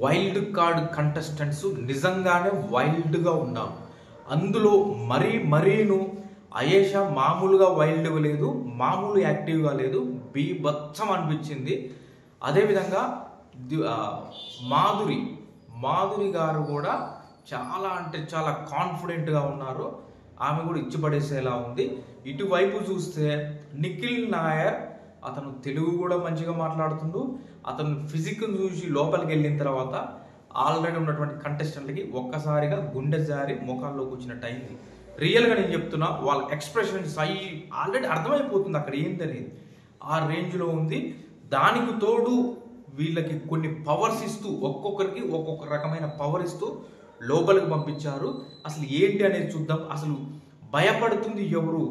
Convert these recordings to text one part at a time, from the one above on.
Wild card contestants నిజంగానే వైల్డ్గా ఉన్నారు. అందులో మరీను అయేషా మామూలుగా వైల్డ్గా లేదు, మామూలు యాక్టివ్గా లేదు, బీభత్సం అనిపించింది. అదేవిధంగా మాధురి గారు కూడా చాలా అంటే చాలా కాన్ఫిడెంట్గా ఉన్నారు. ఆమె కూడా ఇచ్చిపడేసేలా ఉంది. ఇటువైపు చూస్తే నిఖిల్ నాయర్, అతను తెలుగు కూడా మంచిగా మాట్లాడుతుండు. అతను ఫిజిక్ను చూసి లోపలికి వెళ్ళిన తర్వాత ఆల్రెడీ ఉన్నటువంటి కంటెస్టెంట్లకి ఒక్కసారిగా గుండె జారి ముఖాల్లోకి వచ్చినట్టు అయింది. రియల్గా నేను చెప్తున్నా, వాళ్ళ ఎక్స్ప్రెషన్స్ ఆల్రెడీ అర్థమైపోతుంది అక్కడ ఏంటనేది. ఆ రేంజ్లో ఉంది. దానికి తోడు వీళ్ళకి కొన్ని పవర్స్ ఇస్తూ, ఒక్కొక్కరికి ఒక్కొక్క రకమైన పవర్ ఇస్తూ లోపలికి పంపించారు. అసలు ఏంటి అనేది చూద్దాం. అసలు భయపడుతుంది ఎవరు?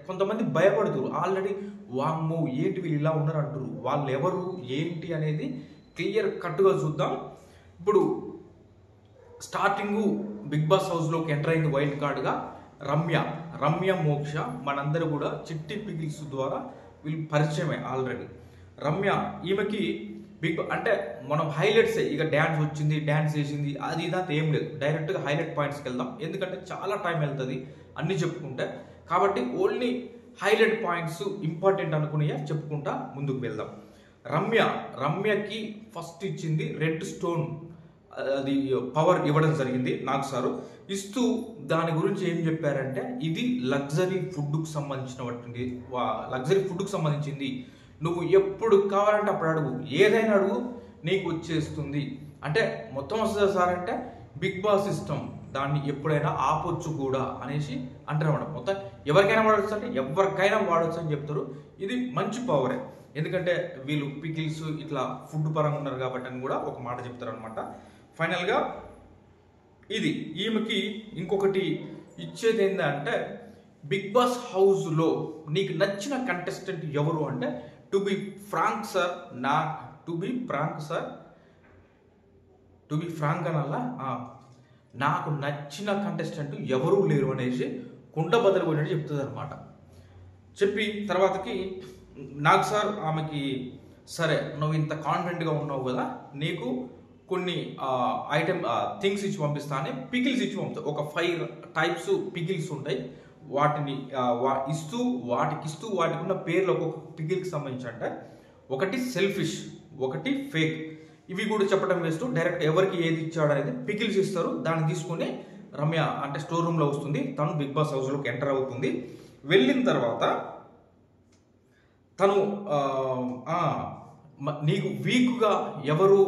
కొంతమంది భయపడుతున్నారు ఆల్రెడీ. వామ్మో ఏంటి వీళ్ళు ఇలా ఉన్నారు అంటారు. వాళ్ళు ఎవరు ఏంటి అనేది క్లియర్ కట్గా చూద్దాం. ఇప్పుడు స్టార్టింగు బిగ్ బాస్ హౌస్లోకి ఎంటర్ అయింది వైల్డ్ కార్డ్గా రమ్య మోక్ష. మనందరూ కూడా చిట్టి పిగిల్స్ ద్వారా వీళ్ళు పరిచయమే ఆల్రెడీ. రమ్య ఈమెకి అంటే మనం హైలైట్స్, ఇక డ్యాన్స్ వచ్చింది, డ్యాన్స్ చేసింది, అది ఇదంతా ఏం లేదు. డైరెక్ట్గా హైలైట్ పాయింట్స్కి వెళ్దాం, ఎందుకంటే చాలా టైం వెళ్తుంది అన్నీ చెప్పుకుంటే. కాబట్టి ఓన్లీ హైలైట్ పాయింట్స్ ఇంపార్టెంట్ అనుకునే చెప్పుకుంటా ముందుకు వెళ్దాం. రమ్యకి ఫస్ట్ ఇచ్చింది రెడ్ స్టోన్, అది పవర్ ఇవ్వడం జరిగింది నాకు సారు. ఇస్తూ దాని గురించి ఏం చెప్పారంటే, ఇది లగ్జరీ ఫుడ్కు సంబంధించింది, నువ్వు ఎప్పుడు కావాలంటే అప్పుడు అడుగు, ఏదైనా అడుగు నీకు వచ్చేస్తుంది. అంటే మొత్తం వస్తుందా సార్ అంటే, బిగ్ బాస్ సిస్టమ్, దాన్ని ఎప్పుడైనా ఆపొచ్చు కూడా అనేసి అంటారు అన్నమాట. మొత్తం ఎవరికైనా వాడవచ్చు అంటే ఎవరికైనా వాడవచ్చు అని చెప్తారు. ఇది మంచి పవరే, ఎందుకంటే వీళ్ళు పికిల్స్ ఇట్లా ఫుడ్ పరంగా ఉన్నారు కాబట్టి అని కూడా ఒక మాట చెప్తారు అనమాట. ఫైనల్గా ఇది ఈమెకి ఇంకొకటి ఇచ్చేది ఏంటంటే, బిగ్ బాస్ హౌస్లో నీకు నచ్చిన కంటెస్టెంట్ ఎవరు అంటే, టు బి ఫ్రాంక్ అనాలా, నాకు నచ్చిన కంటెస్టెంట్ ఎవరూ లేరు అనేసి కుండ బదులు పోయినట్టు చెప్తుంది అనమాట. చెప్పి తర్వాతకి నాకు సార్ ఆమెకి, సరే నువ్వు ఇంత కాన్ఫిడెంట్గా ఉన్నావు కదా, నీకు కొన్ని థింగ్స్ ఇచ్చి పంపిస్తా అని పికిల్స్ ఇచ్చి పంపుతావు. ఒక 5 టైప్స్ పికిల్స్ ఉంటాయి. వాటిని వాటికి ఉన్న పేర్లు ఒక్కొక్క పికిల్కి సంబంధించి అంటే, ఒకటి సెల్ఫిష్, ఒకటి ఫేక్. ఇవి కూడా చెప్పడం వేస్ట్. డైరెక్ట్ ఎవరికి ఏది ఇచ్చాడు అనేది పికిల్స్ ఇస్తారు. దాన్ని తీసుకొని రమ్య అంటే స్టోర్ రూమ్లో వస్తుంది. తను బిగ్ బాస్ హౌస్లోకి ఎంటర్ అవుతుంది. వెళ్ళిన తర్వాత తను నీకు వీక్గా ఎవరు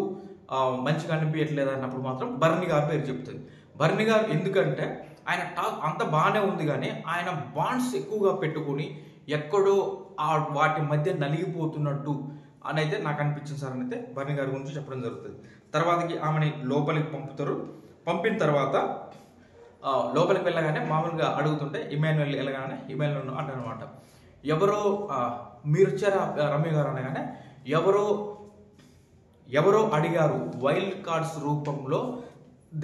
మంచిగా అనిపించట్లేదు అన్నప్పుడు మాత్రం బర్నీ గారి పేరు చెప్తుంది. బర్నీ గారు ఎందుకంటే ఆయన టాక్ అంత బాగానే ఉంది, కానీ ఆయన బాండ్స్ ఎక్కువగా పెట్టుకుని ఎక్కడో వాటి మధ్య నలిగిపోతున్నట్టు అని అయితే నాకు అనిపించింది సార్ అని అయితే బర్నీ గారి గురించి చెప్పడం జరుగుతుంది. తర్వాతకి ఆమెని లోపలికి పంపుతారు. పంపిన తర్వాత లోపలికి వెళ్ళగానే మామూలుగా అడుగుతుంటే ఇమాన్యుయల్ వెళ్ళగానే ఇమాన్యుయల్ అంటారు అనమాట. ఎవరో మీరు వచ్చారా రమ్య గారు అనగానే, ఎవరో అడిగారు వైల్డ్ కార్డ్స్ రూపంలో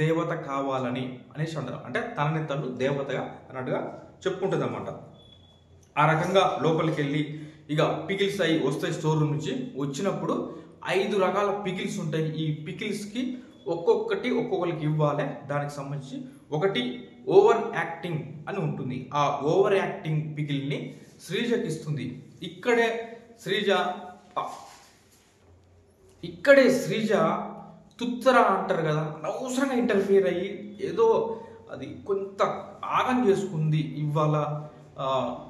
దేవత కావాలని అనేసి అంటారు. అంటే తనని తను దేవతగా అన్నట్టుగా చెప్పుకుంటుంది అన్నమాట. ఆ రకంగా లోపలికి వెళ్ళి ఇక పికిల్స్ అయి వస్తాయి స్టోర్ రూమ్ నుంచి. వచ్చినప్పుడు 5 రకాల పికిల్స్ ఉంటాయి. ఈ పికిల్స్కి ఒక్కొక్కరికి ఇవ్వాలి. దానికి సంబంధించి ఒకటి ఓవర్ యాక్టింగ్ అని ఉంటుంది. ఆ ఓవర్ యాక్టింగ్ పికిల్ని శ్రీజకి ఇస్తుంది. ఇక్కడే శ్రీజ తుత్తర అంటారు కదా, అనవసరంగా ఇంటర్ఫియర్ అయ్యి ఏదో అది కొంత ఆగం చేసుకుంది. ఇవాళ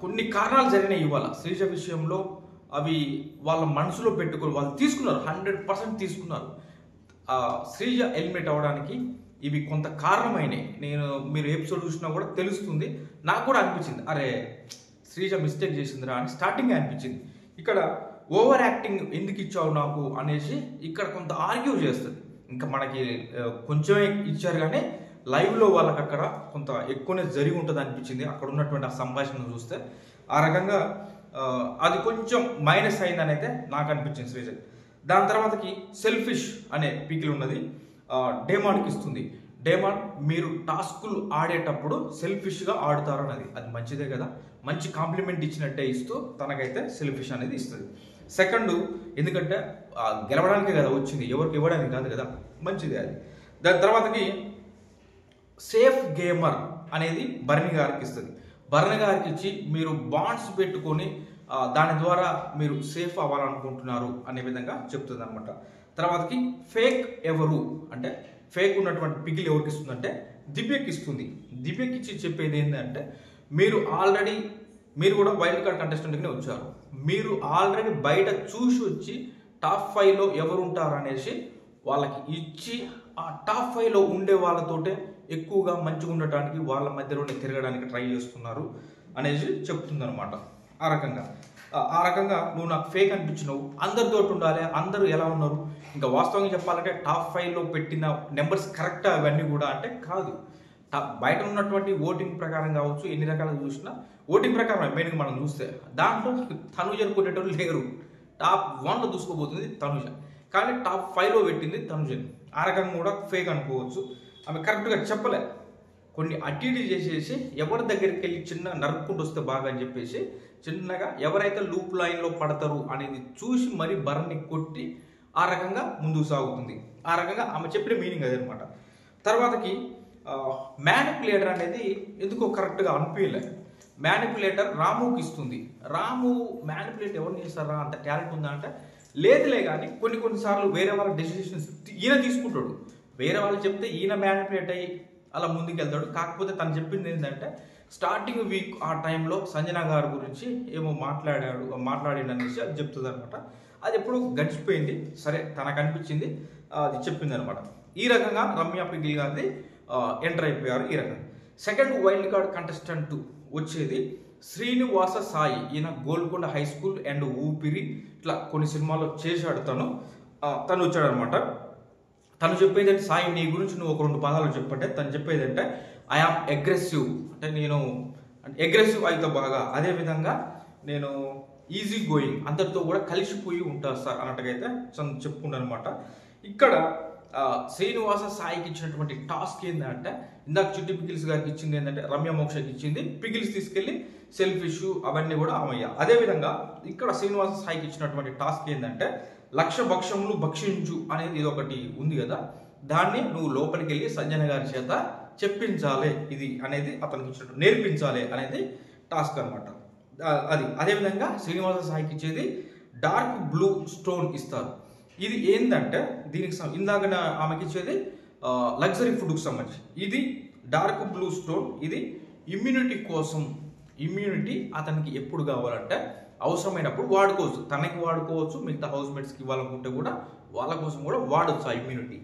కొన్ని కారణాలు జరిగినాయి ఇవాళ శ్రీజ విషయంలో. అవి వాళ్ళ మనసులో పెట్టుకొని వాళ్ళు తీసుకున్నారు, 100% తీసుకున్నారు. శ్రీజ ఎలిమినేట్ అవ్వడానికి ఇవి కొంత కారణమైనాయి. మీరు ఎపిసోడ్ చూసినా కూడా తెలుస్తుంది. నాకు కూడా అనిపించింది, అరే శ్రీజ మిస్టేక్ చేసిందిరా అని స్టార్టింగ్ అనిపించింది. ఇక్కడ ఓవర్ యాక్టింగ్ ఎందుకు ఇచ్చావు నాకు అనేసి ఇక్కడ కొంత ఆర్గ్యూ చేస్తుంది. ఇంకా మనకి కొంచెమే ఇచ్చారు, కానీ లైవ్లో వాళ్ళకి అక్కడ కొంత ఎక్కువనే జరిగి ఉంటుంది అనిపించింది. అక్కడ ఉన్నటువంటి ఆ సంభాషణ చూస్తే ఆ రకంగా అది కొంచెం మైనస్ అయిందని అయితే నాకు అనిపించింది శ్రీజ. దాని తర్వాతకి సెల్ఫిష్ అనే పికిల్ ఉన్నది, డేమాన్కి ఇస్తుంది. డేమాన్, మీరు టాస్కులు ఆడేటప్పుడు సెల్ఫిష్గా ఆడుతారు అన్నది, అది మంచిదే కదా, మంచి కాంప్లిమెంట్ ఇచ్చినట్టే ఇస్తూ తనకైతే సెల్ఫిష్ అనేది ఇస్తుంది. సెకండ్, ఎందుకంటే గెలవడానికే కదా వచ్చింది, ఎవరికి ఇవ్వడానికి కాదు కదా, మంచిది అది. దాని తర్వాతకి సేఫ్ గేమర్ అనేది భరణి గారికి ఇస్తుంది. భరణి గారికి ఇచ్చి మీరు బాండ్స్ పెట్టుకొని దాని ద్వారా మీరు సేఫ్ అవ్వాలనుకుంటున్నారు అనే విధంగా చెప్తుంది అనమాట. తర్వాతకి ఫేక్ ఎవరు అంటే ఫేక్ ఉన్నటువంటి పిగిల్ ఎవరికి ఇస్తుందంటే దివ్యకి ఇస్తుంది. దివ్యకి ఇచ్చి చెప్పేది ఏంటంటే మీరు కూడా వైల్డ్ కార్డ్ కంటెస్టెంట్గానే వచ్చారు, మీరు ఆల్రెడీ బయట చూసి వచ్చి టాప్ 5లో ఎవరు ఉంటారు అనేసి వాళ్ళకి ఇచ్చి ఆ టాప్ 5లో ఉండే వాళ్ళతోటే ఎక్కువగా మంచిగా ఉండటానికి వాళ్ళ మధ్యలోనే తిరగడానికి ట్రై చేస్తున్నారు అనేసి చెప్తుంది అనమాట. ఆ రకంగా నువ్వు నాకు ఫేక్ అనిపించినావు, అందరితో ఉండాలి, అందరూ ఎలా ఉన్నారు, ఇంకా వాస్తవంగా చెప్పాలంటే టాప్ 5లో పెట్టిన నెంబర్స్ కరెక్టా అవన్నీ కూడా అంటే కాదు. బయట ఉన్నటువంటి ఓటింగ్ ప్రకారం కావచ్చు, ఎన్ని రకాలుగా చూసినా ఓటింగ్ ప్రకారం మెయిన్గా మనం చూస్తే దాంట్లో తనుజను కొట్టేటోళ్ళు లేరు. టాప్ 1లో దూసుకోబోతుంది తనుజ, కానీ టాప్ 5లో పెట్టింది తనుజని. ఆ రకంగా కూడా ఫేక్ అనుకోవచ్చు. ఆమె కరెక్ట్గా చెప్పలే, కొన్ని అటు ఇటు చేసేసి ఎవరి దగ్గరికి వెళ్ళి చిన్న నరుక్కుంటూ వస్తే బాగా అని చెప్పేసి చిన్నగా ఎవరైతే లూప్ లైన్లో పడతారు అనేది చూసి మరీ భరణి కొట్టి ఆ రకంగా ముందుకు సాగుతుంది. ఆ రకంగా ఆమె చెప్పిన మీనింగ్ అదనమాట. తర్వాతకి మ్యానిపులేటర్ అనేది ఎందుకో కరెక్ట్గా అనిపించలే. మ్యానిపులేటర్ రాముకి ఇస్తుంది. రాము మ్యానిపులేట్ ఎవరిని చేస్తారా, అంత టాలెంట్ ఉందా అంటే లేదులే, కానీ కొన్నిసార్లు వేరే వాళ్ళ డెసిషన్స్ ఈయన తీసుకుంటాడు. వేరే వాళ్ళు చెప్తే ఈయన మ్యానిపులేట్ అయ్యి అలా ముందుకు వెళ్తాడు. కాకపోతే తను చెప్పింది ఏంటంటే స్టార్టింగ్ వీక్ ఆ టైంలో సంజన గారి గురించి ఏమో మాట్లాడిండు అనేసి అది చెప్తుంది అనమాట. అది ఎప్పుడు గడిచిపోయింది, సరే తనకు అనిపించింది అది చెప్పింది అనమాట. ఈ రకంగా రమ్య పిగిల్ గారిది ఎంటర్ అయిపోయారు. ఈ రకంగా సెకండ్ వైల్డ్ కార్డ్ కంటెస్టెంట్ వచ్చేది శ్రీనివాస సాయి. ఈయన గోల్కొండ హై స్కూల్ అండ్ ఊపిరి ఇట్లా కొన్ని సినిమాల్లో చేశాడు. తను వచ్చాడు అనమాట. తను చెప్పేది అంటే సాయి నీ గురించి నువ్వు ఒక 2 పదాలు చెప్పంటే తను చెప్పేది అంటే ఐఆమ్ అగ్రెసివ్, అంటే నేను అగ్రెసివ్ అయితే బాగా, అదేవిధంగా నేను ఈజీ గోయింగ్, అందరితో కూడా కలిసిపోయి ఉంటారు సార్ అన్నట్టుగా అయితే చెప్పుకున్నాను అనమాట. ఇక్కడ శ్రీనివాస సాయికి ఇచ్చినటువంటి టాస్క్ ఏంటంటే ఇందాక చిట్టి పిగిల్స్ గారికి ఇచ్చింది ఏంటంటే రమ్య మోక్షకి ఇచ్చింది, పిగిల్స్ తీసుకెళ్లి సెల్ఫిష్ అవన్నీ కూడా అమయ్య. అదేవిధంగా ఇక్కడ శ్రీనివాస సాయికి ఇచ్చినటువంటి టాస్క్ ఏంటంటే 1,00,000 భక్షములు భక్షించు అనేది ఇది ఒకటి ఉంది కదా, దాన్ని నువ్వు లోపలికి వెళ్ళి సంజన గారి చేత చెప్పించాలి, ఇది అనేది అతనికి ఇచ్చినట్టు నేర్పించాలి అనేది టాస్క్ అనమాట. అదేవిధంగా శ్రీనివాస సాయికి ఇచ్చేది డార్క్ బ్లూ స్టోన్ ఇస్తారు. ఇది ఏంటంటే దీనికి ఇందాక ఆమెకి ఇచ్చేది లగ్జరీ ఫుడ్కి సంబంధించి, ఇది డార్క్ బ్లూ స్టోన్. ఇది ఇమ్యూనిటీ కోసం, ఇమ్యూనిటీ అతనికి ఎప్పుడు కావాలంటే అవసరమైనప్పుడు వాడుకోవచ్చు, తనకి వాడుకోవచ్చు, మిగతా హౌస్ మేట్స్కి ఇవ్వాలనుకుంటే కూడా వాళ్ళ కోసం కూడా వాడచ్చు ఆ ఇమ్యూనిటీ.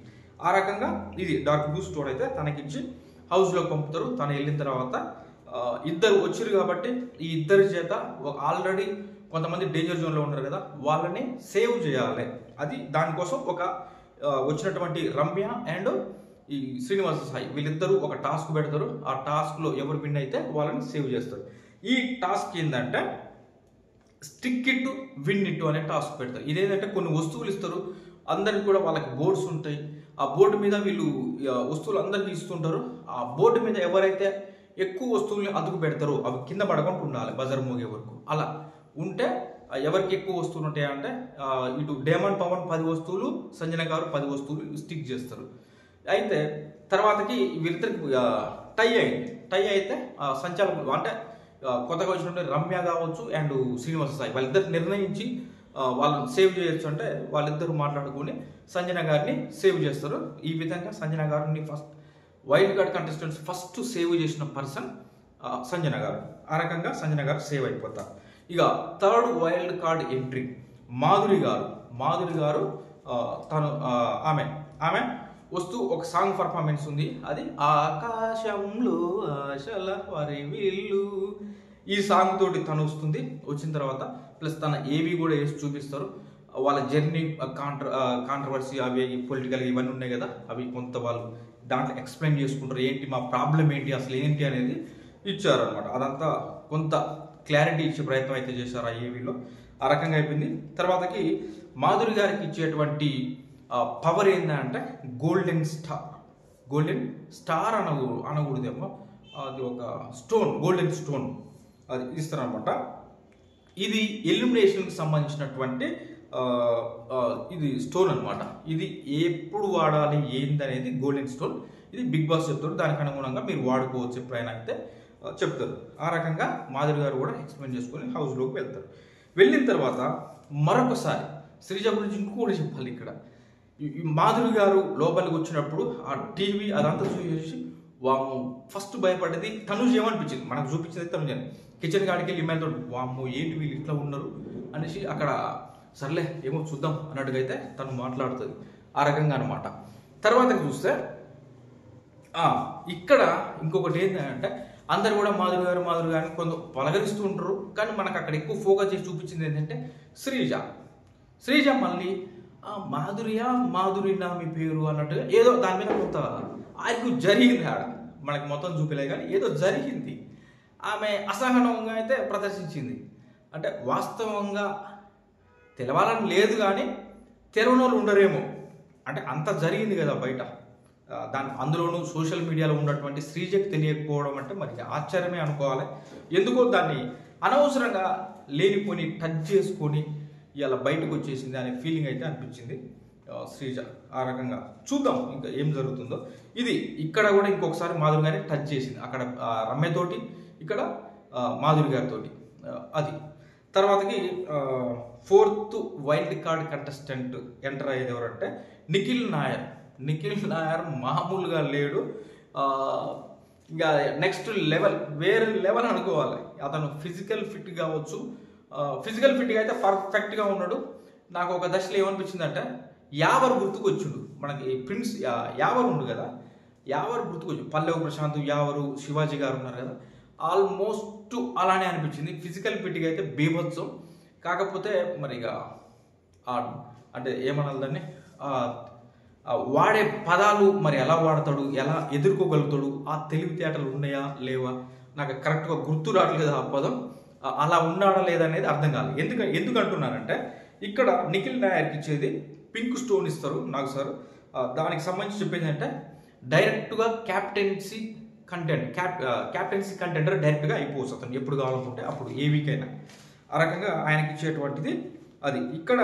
ఆ రకంగా ఇది డార్క్ బ్లూ స్టోన్ అయితే తనకిచ్చి హౌస్లోకి పంపుతారు. తను వెళ్ళిన తర్వాత ఇద్దరు వచ్చారు కాబట్టి ఈ ఇద్దరి చేత ఆల్రెడీ కొంతమంది డేంజర్ జోన్లో ఉన్నారు కదా, వాళ్ళని సేవ్ చేయాలి. అది దానికోసం వచ్చినటువంటి రమ్య అండ్ ఈ శ్రీనివాస సాయి వీళ్ళిద్దరూ ఒక టాస్క్ పెడతారు. ఆ టాస్క్లో ఎవరు విన్ అయితే వాళ్ళని సేవ్ చేస్తారు. ఈ టాస్క్ ఏంటంటే స్టిక్ ఇట్ విన్ ఇట్ అనే టాస్క్ పెడతారు. ఇదేంటంటే కొన్ని వస్తువులు ఇస్తారు, అందరికి కూడా వాళ్ళకి బోర్డ్స్ ఉంటాయి. ఆ బోర్డు మీద వీళ్ళు వస్తువులు అందరికీ ఇస్తుంటారు. ఆ బోర్డు మీద ఎవరైతే ఎక్కువ వస్తువుల్ని అదుపు పెడతారో అవి కింద పడకుండా ఉండాలి బజర్ మోగే వరకు. అలా ఉంటే ఎవరికి ఎక్కువ వస్తువులు ఉంటాయంటే ఇటు డేమండ్ పవన్ 10 వస్తువులు, సంజన గారు 10 వస్తువులు స్టిక్ చేస్తారు. అయితే తర్వాతకి వీళ్ళిద్దరికి టై అయితే సంచాలకులు అంటే కొత్తగా వచ్చినటువంటి రమ్య కావచ్చు అండ్ శ్రీనివాస సాయి వాళ్ళిద్దరు నిర్ణయించి వాళ్ళని సేవ్ చేయొచ్చు అంటే వాళ్ళిద్దరూ మాట్లాడుకొని సంజన గారిని సేవ్ చేస్తారు. ఈ విధంగా సంజన గారిని first wild card contestants first save చేసిన పర్సన్ సంజన గారు. ఆ రకంగా సంజన గారు సేవ్ అయిపోతారు. ఇక third wild card entry Madhuri గారు తను ఆమె వస్తూ ఒక సాంగ్ పర్ఫార్మెన్స్ ఉంది. అది ఆకాశంలో ఆశల వారి వీళ్ళు, ఈ సాంగ్ తోటి తను వస్తుంది. వచ్చిన తర్వాత ప్లస్ తన ఏవి కూడా వేసి చూపిస్తారు. వాళ్ళ జర్నీ కాంట్రవర్సీ అవి పొలిటికల్ ఇవన్నీ ఉన్నాయి కదా, అవి కొంత వాళ్ళు దాంట్లో ఎక్స్ప్లెయిన్ చేసుకుంటారు. ఏంటి మా ప్రాబ్లం ఏంటి అసలు ఏంటి అనేది ఇచ్చారనమాట. అదంతా కొంత క్లారిటీ ఇచ్చే ప్రయత్నం అయితే చేశారు ఆ ఏవీలో. ఆ రకంగా అయిపోయింది. తర్వాతకి మాధురి గారికి ఇచ్చేటువంటి పవర్ ఏంటంటే గోల్డెన్ స్టార్ అనకూడదేమో, అది ఒక స్టోన్, గోల్డెన్ స్టోన్ అది ఇస్తారనమాట. ఇది ఎలిమినేషన్కి సంబంధించినటువంటి ఆ, ఇది స్టోన్ అనమాట. ఇది ఎప్పుడు వాడాలి ఏందనేది గోల్డెన్ స్టోన్. ఇది బిగ్ బాస్ చెప్తారు, దానికి అనుగుణంగా మీరు వాడుకోవచ్చు ఎప్పుడైనా అయితే చెప్తారు. ఆ రకంగా మాధురి గారు కూడా ఎక్స్ప్లెయిన్ చేసుకొని హౌస్లోకి వెళ్తారు. వెళ్ళిన తర్వాత మరొకసారి శ్రీజ గురించి ఇంకోటి చెప్పాలి ఇక్కడ. ఈ మాధురి గారు లోపలికి వచ్చినప్పుడు ఆ టీవీ అదంతా చూసేసి వాము ఫస్ట్ భయపడ్డది తనుజ్ ఏమనిపించింది, మనకు చూపించింది తనుజ్ అని. కిచెన్ కాడికి వెళ్ళి ఇమ్మాయిల్తో వాము ఏంటి వీళ్ళు ఇట్లా ఉన్నారు అనేసి అక్కడ సర్లే ఏమో చూద్దాం అన్నట్టుగా అయితే తను మాట్లాడుతుంది. ఆ రకంగా అనమాట. తర్వాతకి చూస్తే ఇక్కడ ఇంకొకటి ఏంటంటే అందరు కూడా మాధురి గారు కొంత పలకరిస్తూ ఉంటారు, కానీ మనకు అక్కడ ఎక్కువ ఫోకస్ చేసి చూపించింది ఏంటంటే శ్రీజ మళ్ళీ మాధురినా మీ పేరు అన్నట్టుగా ఏదో దాని మీద కొంత ఆర్గ్యూ జరిగింది. ఆడ మనకి మొత్తం చూపించలేదు కానీ ఏదో జరిగింది. ఆమె అసహనంగా అయితే ప్రదర్శించింది. అంటే వాస్తవంగా తెలవాలని లేదు కానీ తెరవని వాళ్ళు ఉండరేమో, అంటే అంత జరిగింది కదా బయట. అందులోనూ సోషల్ మీడియాలో ఉన్నటువంటి శ్రీజకి తెలియకపోవడం అంటే మరి ఆశ్చర్యమే అనుకోవాలి. ఎందుకో దాన్ని అనవసరంగా లేనిపోని టచ్ చేసుకొని ఇలా బయటకు వచ్చేసింది అనే ఫీలింగ్ అయితే అనిపించింది శ్రీజ. ఆ రకంగా చూద్దాం ఇంకా ఏం జరుగుతుందో. ఇది ఇక్కడ కూడా ఇంకొకసారి మాధురి గారిని టచ్ చేసింది, అక్కడ రమ్యతోటి, ఇక్కడ మాధురి గారితో. అది తర్వాతకి 4th wild card contestant enter అయ్యేది ఎవరంటే నిఖిల్ నాయర్ మామూలుగా లేడు. ఇంకా నెక్స్ట్ లెవెల్, వేరే లెవెల్ అనుకోవాలి. అతను ఫిజికల్ ఫిట్ కావచ్చు, ఫిజికల్ ఫిట్గా అయితే పర్ఫెక్ట్గా ఉన్నాడు. నాకు ఒక దశలో ఏమనిపించిందంటే యావర్ గుర్తుకు వచ్చిండు, మనకి ప్రిన్స్ యావర్ ఉండు కదా, యావర్ గుర్తుకు వచ్చి పల్లెవు ప్రశాంత్, యావరు, శివాజీ గారు ఉన్నారు కదా, ఆల్మోస్ట్ అలానే అనిపించింది. ఫిజికల్ ఫిట్గా అయితే బీభత్సం. కాకపోతే మరి ఇక అంటే ఏమనాలి దాన్ని, వాడే పదాలు మరి ఎలా వాడతాడు, ఎలా ఎదుర్కోగలుగుతాడు, ఆ తెలివితేటలు ఉన్నాయా లేవా నాకు కరెక్ట్గా గుర్తు రావట్లేదు ఆ పదం. అలా ఉన్నాడా లేదా అనేది అర్థం కాలేదు. ఎందుకు అంటున్నానంటే ఇక్కడ నిఖిల్ నాయర్కి ఇచ్చేది పింక్ స్టోన్ ఇస్తారు నాకు సార్. దానికి సంబంధించి చెప్పేది అంటే డైరెక్ట్గా క్యాప్టెన్సీ కంటెండర్ డైరెక్ట్గా అయిపోవచ్చు అతను ఎప్పుడు కావాలనుకుంటే అప్పుడు, ఏ వీక్ అయినా. ఆ రకంగా ఆయనకి ఇచ్చేటువంటిది అది. ఇక్కడ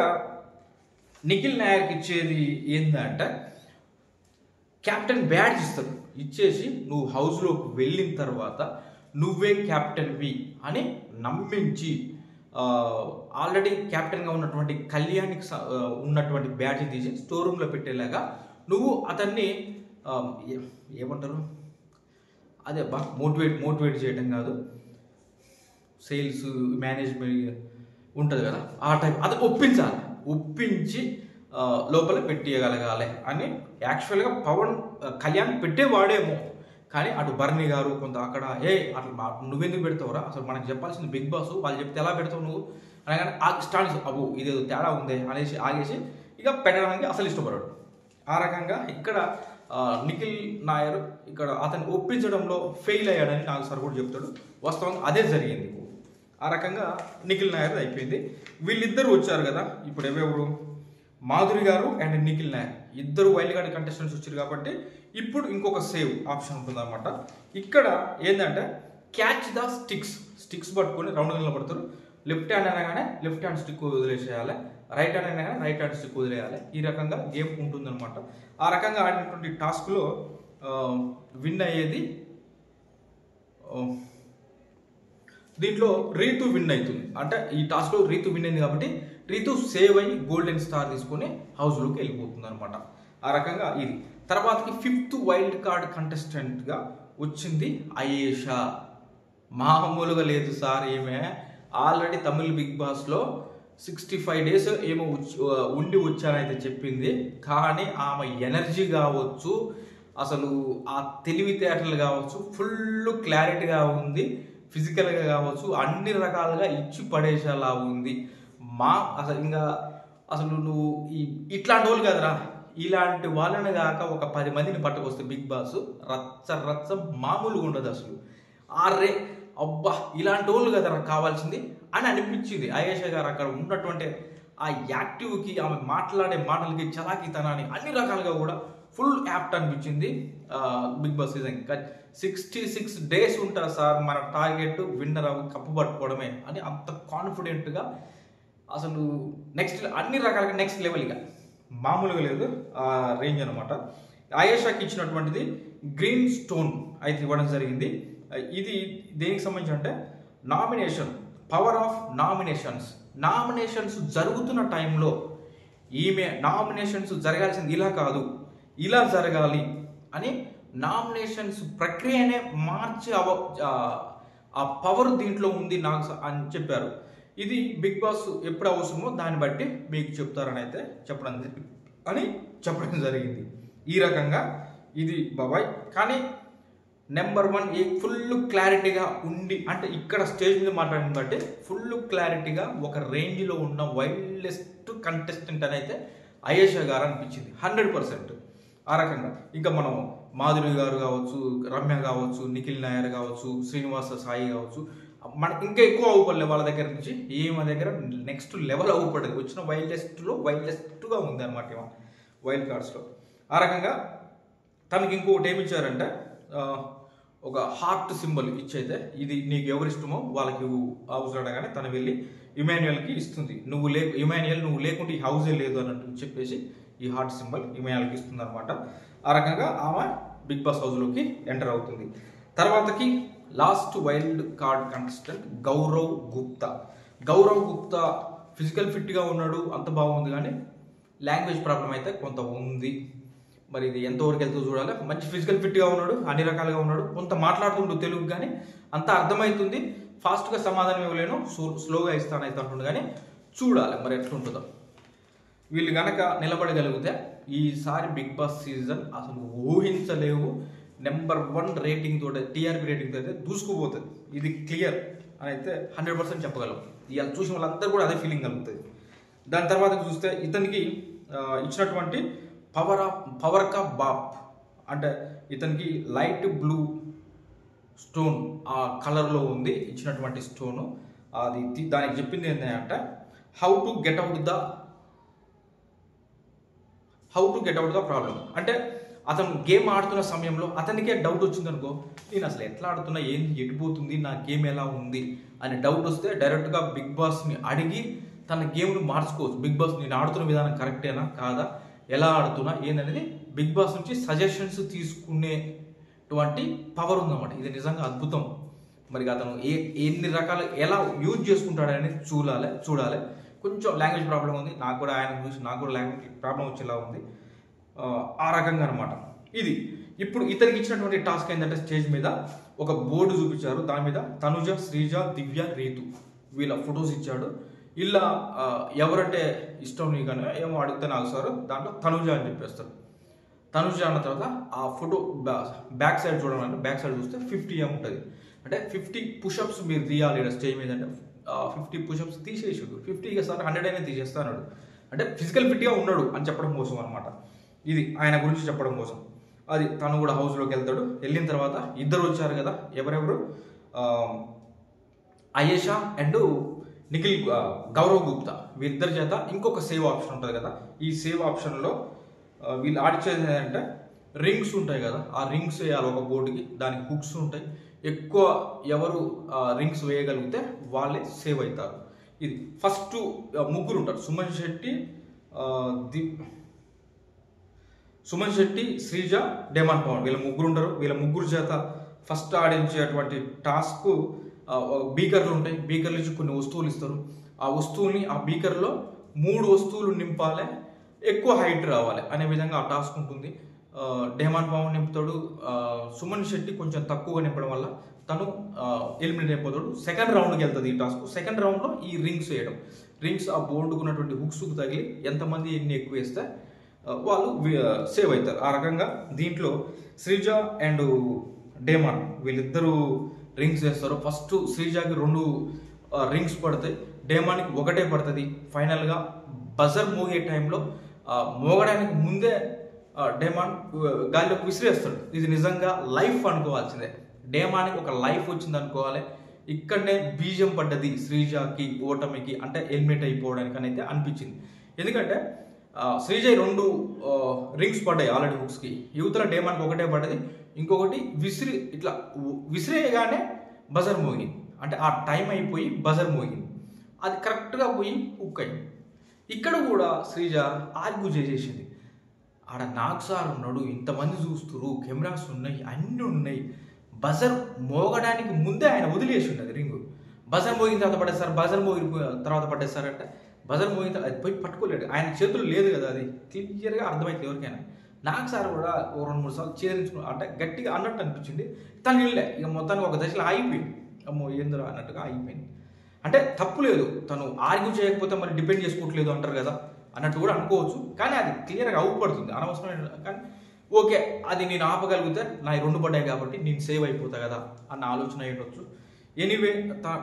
నిఖిల్ నాయర్కి ఇచ్చేది ఏంటంటే క్యాప్టెన్ బ్యాడ్జ్ ఇస్తారు, ఇచ్చేసి నువ్వు హౌస్లోకి వెళ్ళిన తర్వాత నువ్వే క్యాప్టెన్వి అని నమ్మించి, ఆల్రెడీ క్యాప్టెన్గా ఉన్నటువంటి కళ్యాణ్కి ఉన్నటువంటి బ్యాడ్జ్ తీసి స్టోర్ రూమ్లో పెట్టేలాగా నువ్వు అతన్ని ఏమంటారు అదే మోటివేట్ చేయడం కాదు, సేల్స్ మేనేజ్మెంట్ ఉంటుంది కదా ఆ టైప్, అది ఒప్పించి లోపల పెట్టియగలగాలి అని. యాక్చువల్గా కళ్యాణ్ పెట్టేవాడేమో, కానీ అటు బర్నీ గారు కొంత అక్కడ అట్లా నువ్వెందుకు పెడతావురా, అసలు మనకు చెప్పాల్సింది బిగ్ బాస్, వాళ్ళు చెప్తే ఎలా పెడతావు నువ్వు అనగానే స్టాండ్స్ అబ్బో ఇదేదో తేడా ఉంది అనేసి ఆగేసి ఇక పెట్టడానికి అసలు ఇష్టపడాడు. ఆ రకంగా ఇక్కడ నిఖిల్ నాయర్ ఇక్కడ అతను ఒప్పించడంలో ఫెయిల్ అయ్యాడని నాకు సార్ కూడా చెప్తాడు. వాస్తవంగా అదే జరిగింది. ఆ రకంగా నిఖిల్ నాయర్ అయిపోయింది. వీళ్ళిద్దరు వచ్చారు కదా ఇప్పుడు, ఎవరెవరు, మాధురి గారు అండ్ నిఖిల్ నాయర్ ఇద్దరు వైల్డ్ కార్డ్ కంటెస్టెంట్స్ వచ్చారు కాబట్టి ఇప్పుడు ఇంకొక సేవ్ ఆప్షన్ ఉంటుంది అనమాట. ఇక్కడ ఏంటంటే క్యాచ్ ద స్టిక్స్ పట్టుకొని రౌండ్ నిలబడతారు. లెఫ్ట్ హ్యాండ్ అనగానే లెఫ్ట్ హ్యాండ్ స్టిక్ వదిలేసేయాలి, రైట్ హ్యాండ్ అనగానే రైట్ హ్యాండ్ స్టిక్ వదిలేయాలి. ఈ రకంగా గేమ్ ఉంటుందన్నమాట. ఆ రకంగా ఆడినటువంటి టాస్క్లో విన్ అయ్యేది, దీంట్లో రీతు విన్ అవుతుంది. అంటే ఈ టాస్క్లో రీతు విన్ అయింది కాబట్టి రీతు సేవ్ అయ్యి గోల్డెన్ స్టార్ తీసుకొని హౌస్లోకి వెళ్ళిపోతుంది అనమాట. ఆ రకంగా ఇది. తర్వాతకి 5th వైల్డ్ కార్డ్ కంటెస్టెంట్గా వచ్చింది అయేషా. మామూలుగా లేదు సార్, ఈమె ఆల్రెడీ తమిళ్ బిగ్ బాస్లో 65 days ఏమో ఉండి వచ్చానైతే చెప్పింది. కానీ ఆమె ఎనర్జీ కావచ్చు, అసలు ఆ తెలివితేటలు కావచ్చు, ఫుల్ క్లారిటీగా ఉంది. ఫిజికల్గా కావచ్చు, అన్ని రకాలుగా ఇచ్చి పడేసేలా ఉంది. అసలు నువ్వు ఇట్లాంటి వాళ్ళు కదరా, ఇలాంటి వాళ్ళని కాక ఒక 10 మందిని పట్టుకొస్తే బిగ్ బాస్ రచ్చ మామూలుగా ఉండదు అసలు. అబ్బా ఇలాంటి వాళ్ళు కదరా కావాల్సింది అని అనిపించింది. అయేషా గారు అక్కడ ఉన్నటువంటి ఆ యాక్టివ్కి, ఆమె మాట్లాడే మాటలకి, చలాకీతనాన్ని అన్ని రకాలుగా కూడా ఫుల్ యాప్ట్ అనిపించింది. బిగ్ బాస్ సీజన్ 66 days ఉంటారు సార్, మన టార్గెట్ విన్నర్ అవి కప్పు పట్టుకోవడమే అని అంత కాన్ఫిడెంట్గా అసలు నెక్స్ట్ అన్ని రకాలుగా నెక్స్ట్ లెవెల్, ఇక మామూలుగా లేదు ఆ రేంజ్ అనమాట. ఆయేషాకి ఇచ్చినటువంటిది గ్రీన్ స్టోన్ అయితే ఇవ్వడం జరిగింది. ఇది దేనికి సంబంధించి అంటే నామినేషన్, పవర్ ఆఫ్ నామినేషన్స్ జరుగుతున్న టైంలో ఈమె నామినేషన్స్ జరగాల్సింది ఇలా కాదు, ఇలా జరగాలి అని నామినేషన్స్ ప్రక్రియనే మార్చి ఆ పవర్ దీంట్లో ఉంది నాకు అని చెప్పారు. ఇది బిగ్ బాస్ ఎప్పుడు అవసరమో దాన్ని బట్టి మీకు చెప్తారని అయితే చెప్పడం జరిగింది. ఈ రకంగా ఇది బాబాయ్. కానీ నెంబర్ 1 ఫుల్ క్లారిటీగా ఉండి, అంటే ఇక్కడ స్టేజ్ మీద మాట్లాడిన బట్టి ఫుల్ క్లారిటీగా ఒక రేంజ్లో ఉన్న వైల్డెస్ట్ కంటెస్టెంట్ అని అయితే ఆయేషా గారు అనిపించింది 100%. ఆ రకంగా ఇంకా మనం మాధురి గారు కావచ్చు, రమ్య కావచ్చు, నిఖిల్ నాయర్ కావచ్చు, శ్రీనివాస సాయి కావచ్చు, మనకి ఇంకా ఎక్కువ అవ్వపడలే వాళ్ళ దగ్గర నుంచి. మా దగ్గర నెక్స్ట్ లెవెల్ అవ్వపడదు, వచ్చిన వైల్డెస్ట్గా ఉంది అనమాట వైల్డ్ కార్డ్స్లో. ఆ రకంగా తనకి ఇంకొకటి ఏమి ఇచ్చారంటే ఒక హార్ట్ సింబల్ ఇచ్చైతే, ఇది నీకు ఎవరు ఇష్టమో వాళ్ళకి అవసరం కానీ తను వెళ్ళి ఇమాన్యుయల్కి ఇస్తుంది. ఇమాన్యుయల్ నువ్వు లేకుంటే ఈ హౌజే లేదు అన్నట్టు చెప్పేసి ఈ హార్ట్ సింబల్ ఇమాన్యుయల్కి ఇస్తుంది అనమాట. ఆ రకంగా ఆమె బిగ్ బాస్ హౌస్లోకి ఎంటర్ అవుతుంది. తర్వాతకి last wild card contestant Gaurav Gupta physical ఫిట్గా ఉన్నాడు, అంత బాగుంది, కానీ లాంగ్వేజ్ ప్రాబ్లం అయితే కొంత ఉంది. మరి ఇది ఎంతవరకు వెళ్తూ చూడాలి. మంచి ఫిజికల్ ఫిట్గా ఉన్నాడు, అన్ని రకాలుగా ఉన్నాడు, కొంత మాట్లాడుతుండు తెలుగు, కానీ అంత అర్థమవుతుంది. ఫాస్ట్గా సమాధానం ఇవ్వలేను, స్లోగా ఇస్తానైతే అంటుండు, కానీ చూడాలి మరి ఎట్లుంటుందో. వీళ్ళు కనుక నిలబడగలిగితే ఈసారి బిగ్ బాస్ సీజన్ అసలు ఊహించలేవు. నెంబర్ 1 రేటింగ్ తోటి, టీఆర్పీ రేటింగ్ అయితే దూసుకుపోతుంది. ఇది క్లియర్ అని అయితే 100% చెప్పగలం. ఇవాళ చూసిన వాళ్ళందరూ కూడా అదే ఫీలింగ్ కలుగుతుంది. దాని తర్వాత చూస్తే ఇతనికి ఇచ్చినటువంటి పవర్ కా బాప్ అంటే ఇతనికి లైట్ బ్లూ స్టోన్ ఆ కలర్లో ఉంది ఇచ్చినటువంటి స్టోను. అది దానికి చెప్పింది ఏంటంటే how to get out the problem. అంటే అతను గేమ్ ఆడుతున్న సమయంలో అతనికే డౌట్ వచ్చింది అనుకో, నేను అసలు ఎట్లా ఆడుతున్నా, ఏంది ఎటుపోతుంది, నా గేమ్ ఎలా ఉంది అని డౌట్ వస్తే డైరెక్ట్గా బిగ్ బాస్ని అడిగి తన గేమ్ను మార్చుకోవచ్చు. బిగ్ బాస్ నేను ఆడుతున్న విధానం కరెక్టేనా కాదా, ఎలా ఆడుతున్నా ఏందనేది బిగ్ బాస్ నుంచి సజెషన్స్ తీసుకునేటువంటి పవర్ ఉందన్నమాట. ఇది నిజంగా అద్భుతం. మరి అతను ఎన్ని రకాలు ఎలా యూజ్ చేసుకుంటాడని చూడాలి. కొంచెం లాంగ్వేజ్ ప్రాబ్లం ఉంది నాకు కూడా, ఆయన చూసి నాకు కూడా లాంగ్వేజ్ ప్రాబ్లం వచ్చేలా ఉంది. ఆ రకంగా అనమాట. ఇది ఇప్పుడు ఇతనికి ఇచ్చినటువంటి టాస్క్ ఏంటంటే స్టేజ్ మీద ఒక బోర్డు చూపించారు, దాని మీద తనుజ, శ్రీజ, దివ్య, రీతు వీళ్ళ ఫొటోస్ ఇచ్చాడు. ఇలా ఎవరంటే ఇష్టం నీకని ఏమో అడిగితే నాకు సార్ దాంట్లో తనుజ అని చెప్పేస్తారు. తనుజ అన్న తర్వాత ఆ ఫోటో బ్యాక్ సైడ్ చూడాలంటే బ్యాక్ సైడ్ చూస్తే 50 ఉంటుంది. అంటే 50 పుషప్స్ మీరు తీయాలి స్టేజ్ మీద. అంటే 50 పుషప్స్ తీసేసాడు. 50 సార్ 100 అయినా తీసేస్తాడు. అంటే ఫిజికల్ ఫిట్గా ఉన్నాడు అని చెప్పడం కోసం అనమాట. ఇది ఆయన గురించి చెప్పడం కోసం. అది తను కూడా హౌస్లోకి వెళ్తాడు. వెళ్ళిన తర్వాత ఇద్దరు వచ్చారు కదా, ఎవరెవరు, ఆయేషా అండ్ నిఖిల్, గౌరవ్ గుప్తా, వీరిద్దరి చేత ఇంకొక సేవ్ ఆప్షన్ ఉంటుంది కదా. ఈ సేవ్ ఆప్షన్లో వీళ్ళు ఆడిచేది ఏంటంటే రింగ్స్ ఉంటాయి కదా, ఆ రింగ్స్ వేయాలి ఒక బోర్డుకి, దానికి హుక్స్ ఉంటాయి. ఎక్కువ ఎవరు రింగ్స్ వేయగలిగితే వాళ్ళే సేవ్ అవుతారు. ఇది ఫస్ట్ ముగ్గురు ఉంటారు, సుమన్ శెట్టి, శ్రీజ, డేమాన్ పవన్, వీళ్ళ ముగ్గురు ఉంటారు. వీళ్ళ ముగ్గురు చేత ఫస్ట్ ఆడించేటువంటి టాస్క్ బీకర్లు ఉంటాయి. బీకర్ల నుంచి కొన్ని వస్తువులు ఇస్తారు. ఆ వస్తువుని ఆ బీకర్లో 3 వస్తువులు నింపాలి, ఎక్కువ హైట్ రావాలి అనే విధంగా ఆ టాస్క్ ఉంటుంది. డేమాన్ పవన్ నింపుతాడు, సుమన్ శెట్టి కొంచెం తక్కువగా నింపడం వల్ల తను ఎలిమినేట్ అయిపోతాడు. సెకండ్ రౌండ్కి వెళ్తుంది ఈ టాస్క్. సెకండ్ రౌండ్లో ఈ రింగ్స్ వేయడం, రింగ్స్ ఆ బోర్డుకు ఉన్నటువంటి హుక్స్కు తగిలి ఎంతమంది ఎన్ని ఎక్కువ వేస్తే వాళ్ళు సేవ్ అవుతారు. ఆ రకంగా దీంట్లో శ్రీజ అండ్ డేమాన్ వీళ్ళిద్దరూ రింగ్స్ వేస్తారు. ఫస్ట్ శ్రీజాకి 2 రింగ్స్ పడతాయి, డేమాన్కి 1 పడుతుంది. ఫైనల్గా బజర్ మోగే టైంలో మోగడానికి ముందే డేమాన్ గాలిలోకి విసిరేస్తాడు. ఇది నిజంగా లైఫ్ అనుకోవాల్సిందే. డేమాన్కి ఒక లైఫ్ వచ్చింది అనుకోవాలి. ఇక్కడనే బీజం పడ్డది శ్రీజాకి ఓటమికి, అంటే ఎలిమినేట్ అయిపోవడానికి అని అయితే అనిపించింది. ఎందుకంటే శ్రీజ 2 రింగ్స్ పడ్డాయి ఆల్రెడీ హుక్స్కి, యువతల డేమాన్కి 1 పడ్డది. ఇంకొకటి విసిరేయగానే బజర్ మోగింది, అంటే ఆ టైం అయిపోయి బజర్ మోగింది. అది కరెక్ట్గా పోయి హుక్ అయింది. ఇక్కడ కూడా శ్రీజ ఆర్గ్యూ చేసేసింది. ఆడ నాకు సార్ ఉన్నాడు, ఇంతమంది చూస్తురు, కెమెరాస్ ఉన్నాయి, అన్నీ ఉన్నాయి, బజర్ మోగడానికి ముందే ఆయన వదిలేసి ఉన్నది రింగు. బజర్ మోగిన తర్వాత పడేస్తారు, బజర్ మోగిన తర్వాత పడేస్తారంటే బజర్ మోగిన అది పోయి పట్టుకోలేడు, ఆయన చేతులు లేదు కదా, అది క్లియర్గా అర్థమైతే ఎవరికైనా. నాకు సార్ కూడా ఓ 2-3 సార్లు చేరించుకున్నా అంటే గట్టిగా అన్నట్టు అనిపించింది. తను వెళ్ళే ఇక మొత్తానికి ఒక దశలో ఆగిపోయింది. అమ్మో ఏందిరా అన్నట్టుగా ఆగిపోయింది. అంటే తప్పు లేదు, తను ఆర్గ్యూ చేయకపోతే మరి డిపెండ్ చేసుకోవట్లేదు అంటారు కదా అన్నట్టు కూడా అనుకోవచ్చు. కానీ అది క్లియర్గా అవుపడుతుంది అనవసరమైన. కానీ ఓకే, అది నేను ఆపగలిగితే నా 2 పడ్డాయి కాబట్టి నేను సేవ్ అయిపోతా కదా అన్న ఆలోచన అయ్యొచ్చు. ఎనీవే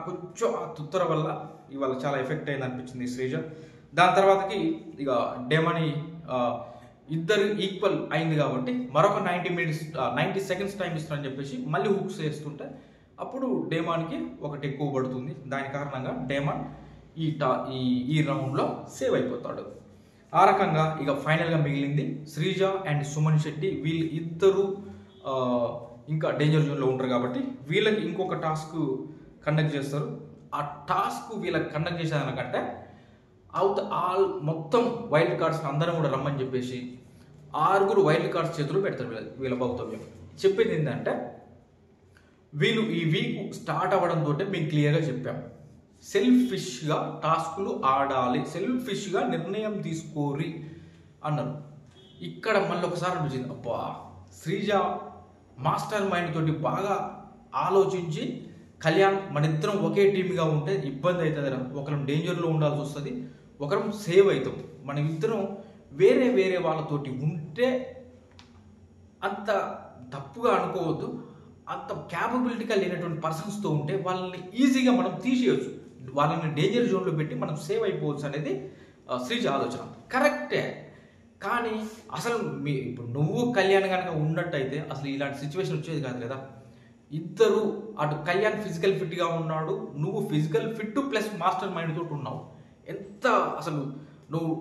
కొంచెం ఆ తుత్తర వల్ల ఇవాళ చాలా ఎఫెక్ట్ అయింది అనిపించింది శ్రీజ. దాని తర్వాతకి ఇక డేమని ఇద్దరు ఈక్వల్ అయింది కాబట్టి మరొక 90 సెకండ్స్ టైం ఇస్తారని చెప్పేసి మళ్ళీ హుక్స్ వేస్తుంటే అప్పుడు డేమాన్కి ఒకటి ఎక్కువ పడుతుంది. దాని కారణంగా డేమాన్ ఈ రౌండ్లో సేవ్ అయిపోతాడు. ఆ రకంగా ఇక ఫైనల్గా మిగిలింది శ్రీజ అండ్ సుమన్ శెట్టి. వీళ్ళు ఇద్దరు ఇంకా డేంజర్ జోన్లో ఉంటారు కాబట్టి వీళ్ళకి ఇంకొక టాస్క్ కండక్ట్ చేస్తారు. ఆ టాస్క్ వీళ్ళకి కండక్ట్ చేసేదానికంటే మొత్తం వైల్డ్ కార్డ్స్ అందరం కూడా రమ్మని చెప్పేసి 6 వైల్డ్ కార్డ్స్ చేతులు పెడతారు. వీళ్ళ భౌతవ్యం చెప్పేది ఏంటంటే, వీళ్ళు ఈ వీక్ స్టార్ట్ అవ్వడంతో మేము క్లియర్గా చెప్పాం, సెల్ఫిష్గా టాస్కులు ఆడాలి, సెల్ఫిష్గా నిర్ణయం తీసుకోరి అన్నారు. ఇక్కడ మళ్ళీ ఒకసారి అనిపించింది, అబ్బా శ్రీజ మాస్టర్ మైండ్ తోటి బాగా ఆలోచించి కళ్యాణ్ మన ఇద్దరం ఒకే టీమ్గా ఉంటే ఇబ్బంది అవుతుంది, ఒకరం డేంజర్లో ఉండాల్సి వస్తుంది, ఒకరం సేవ్ అవుతాం. మన ఇద్దరం వేరే వేరే వాళ్ళతోటి ఉంటే అంత తప్పుగా అనుకోవద్దు, అంత క్యాపబిలిటీగా లేనటువంటి పర్సన్స్తో ఉంటే వాళ్ళని ఈజీగా మనం తీసేయచ్చు, వాళ్ళని డేంజర్ జోన్లో పెట్టి మనం సేవ్ అయిపోవచ్చు అనేది శ్రీజ ఆలోచన. కరెక్టే, కానీ అసలు ఇప్పుడు నువ్వు కళ్యాణ్ కనుక ఉన్నట్టయితే అసలు ఇలాంటి సిచ్యువేషన్ వచ్చేది కాదు కదా. ఇద్దరు, అటు కళ్యాణ్ ఫిజికల్ ఫిట్గా ఉన్నాడు, నువ్వు physical fit plus master mind తోటి ఉన్నావు. ఎంత అసలు నువ్వు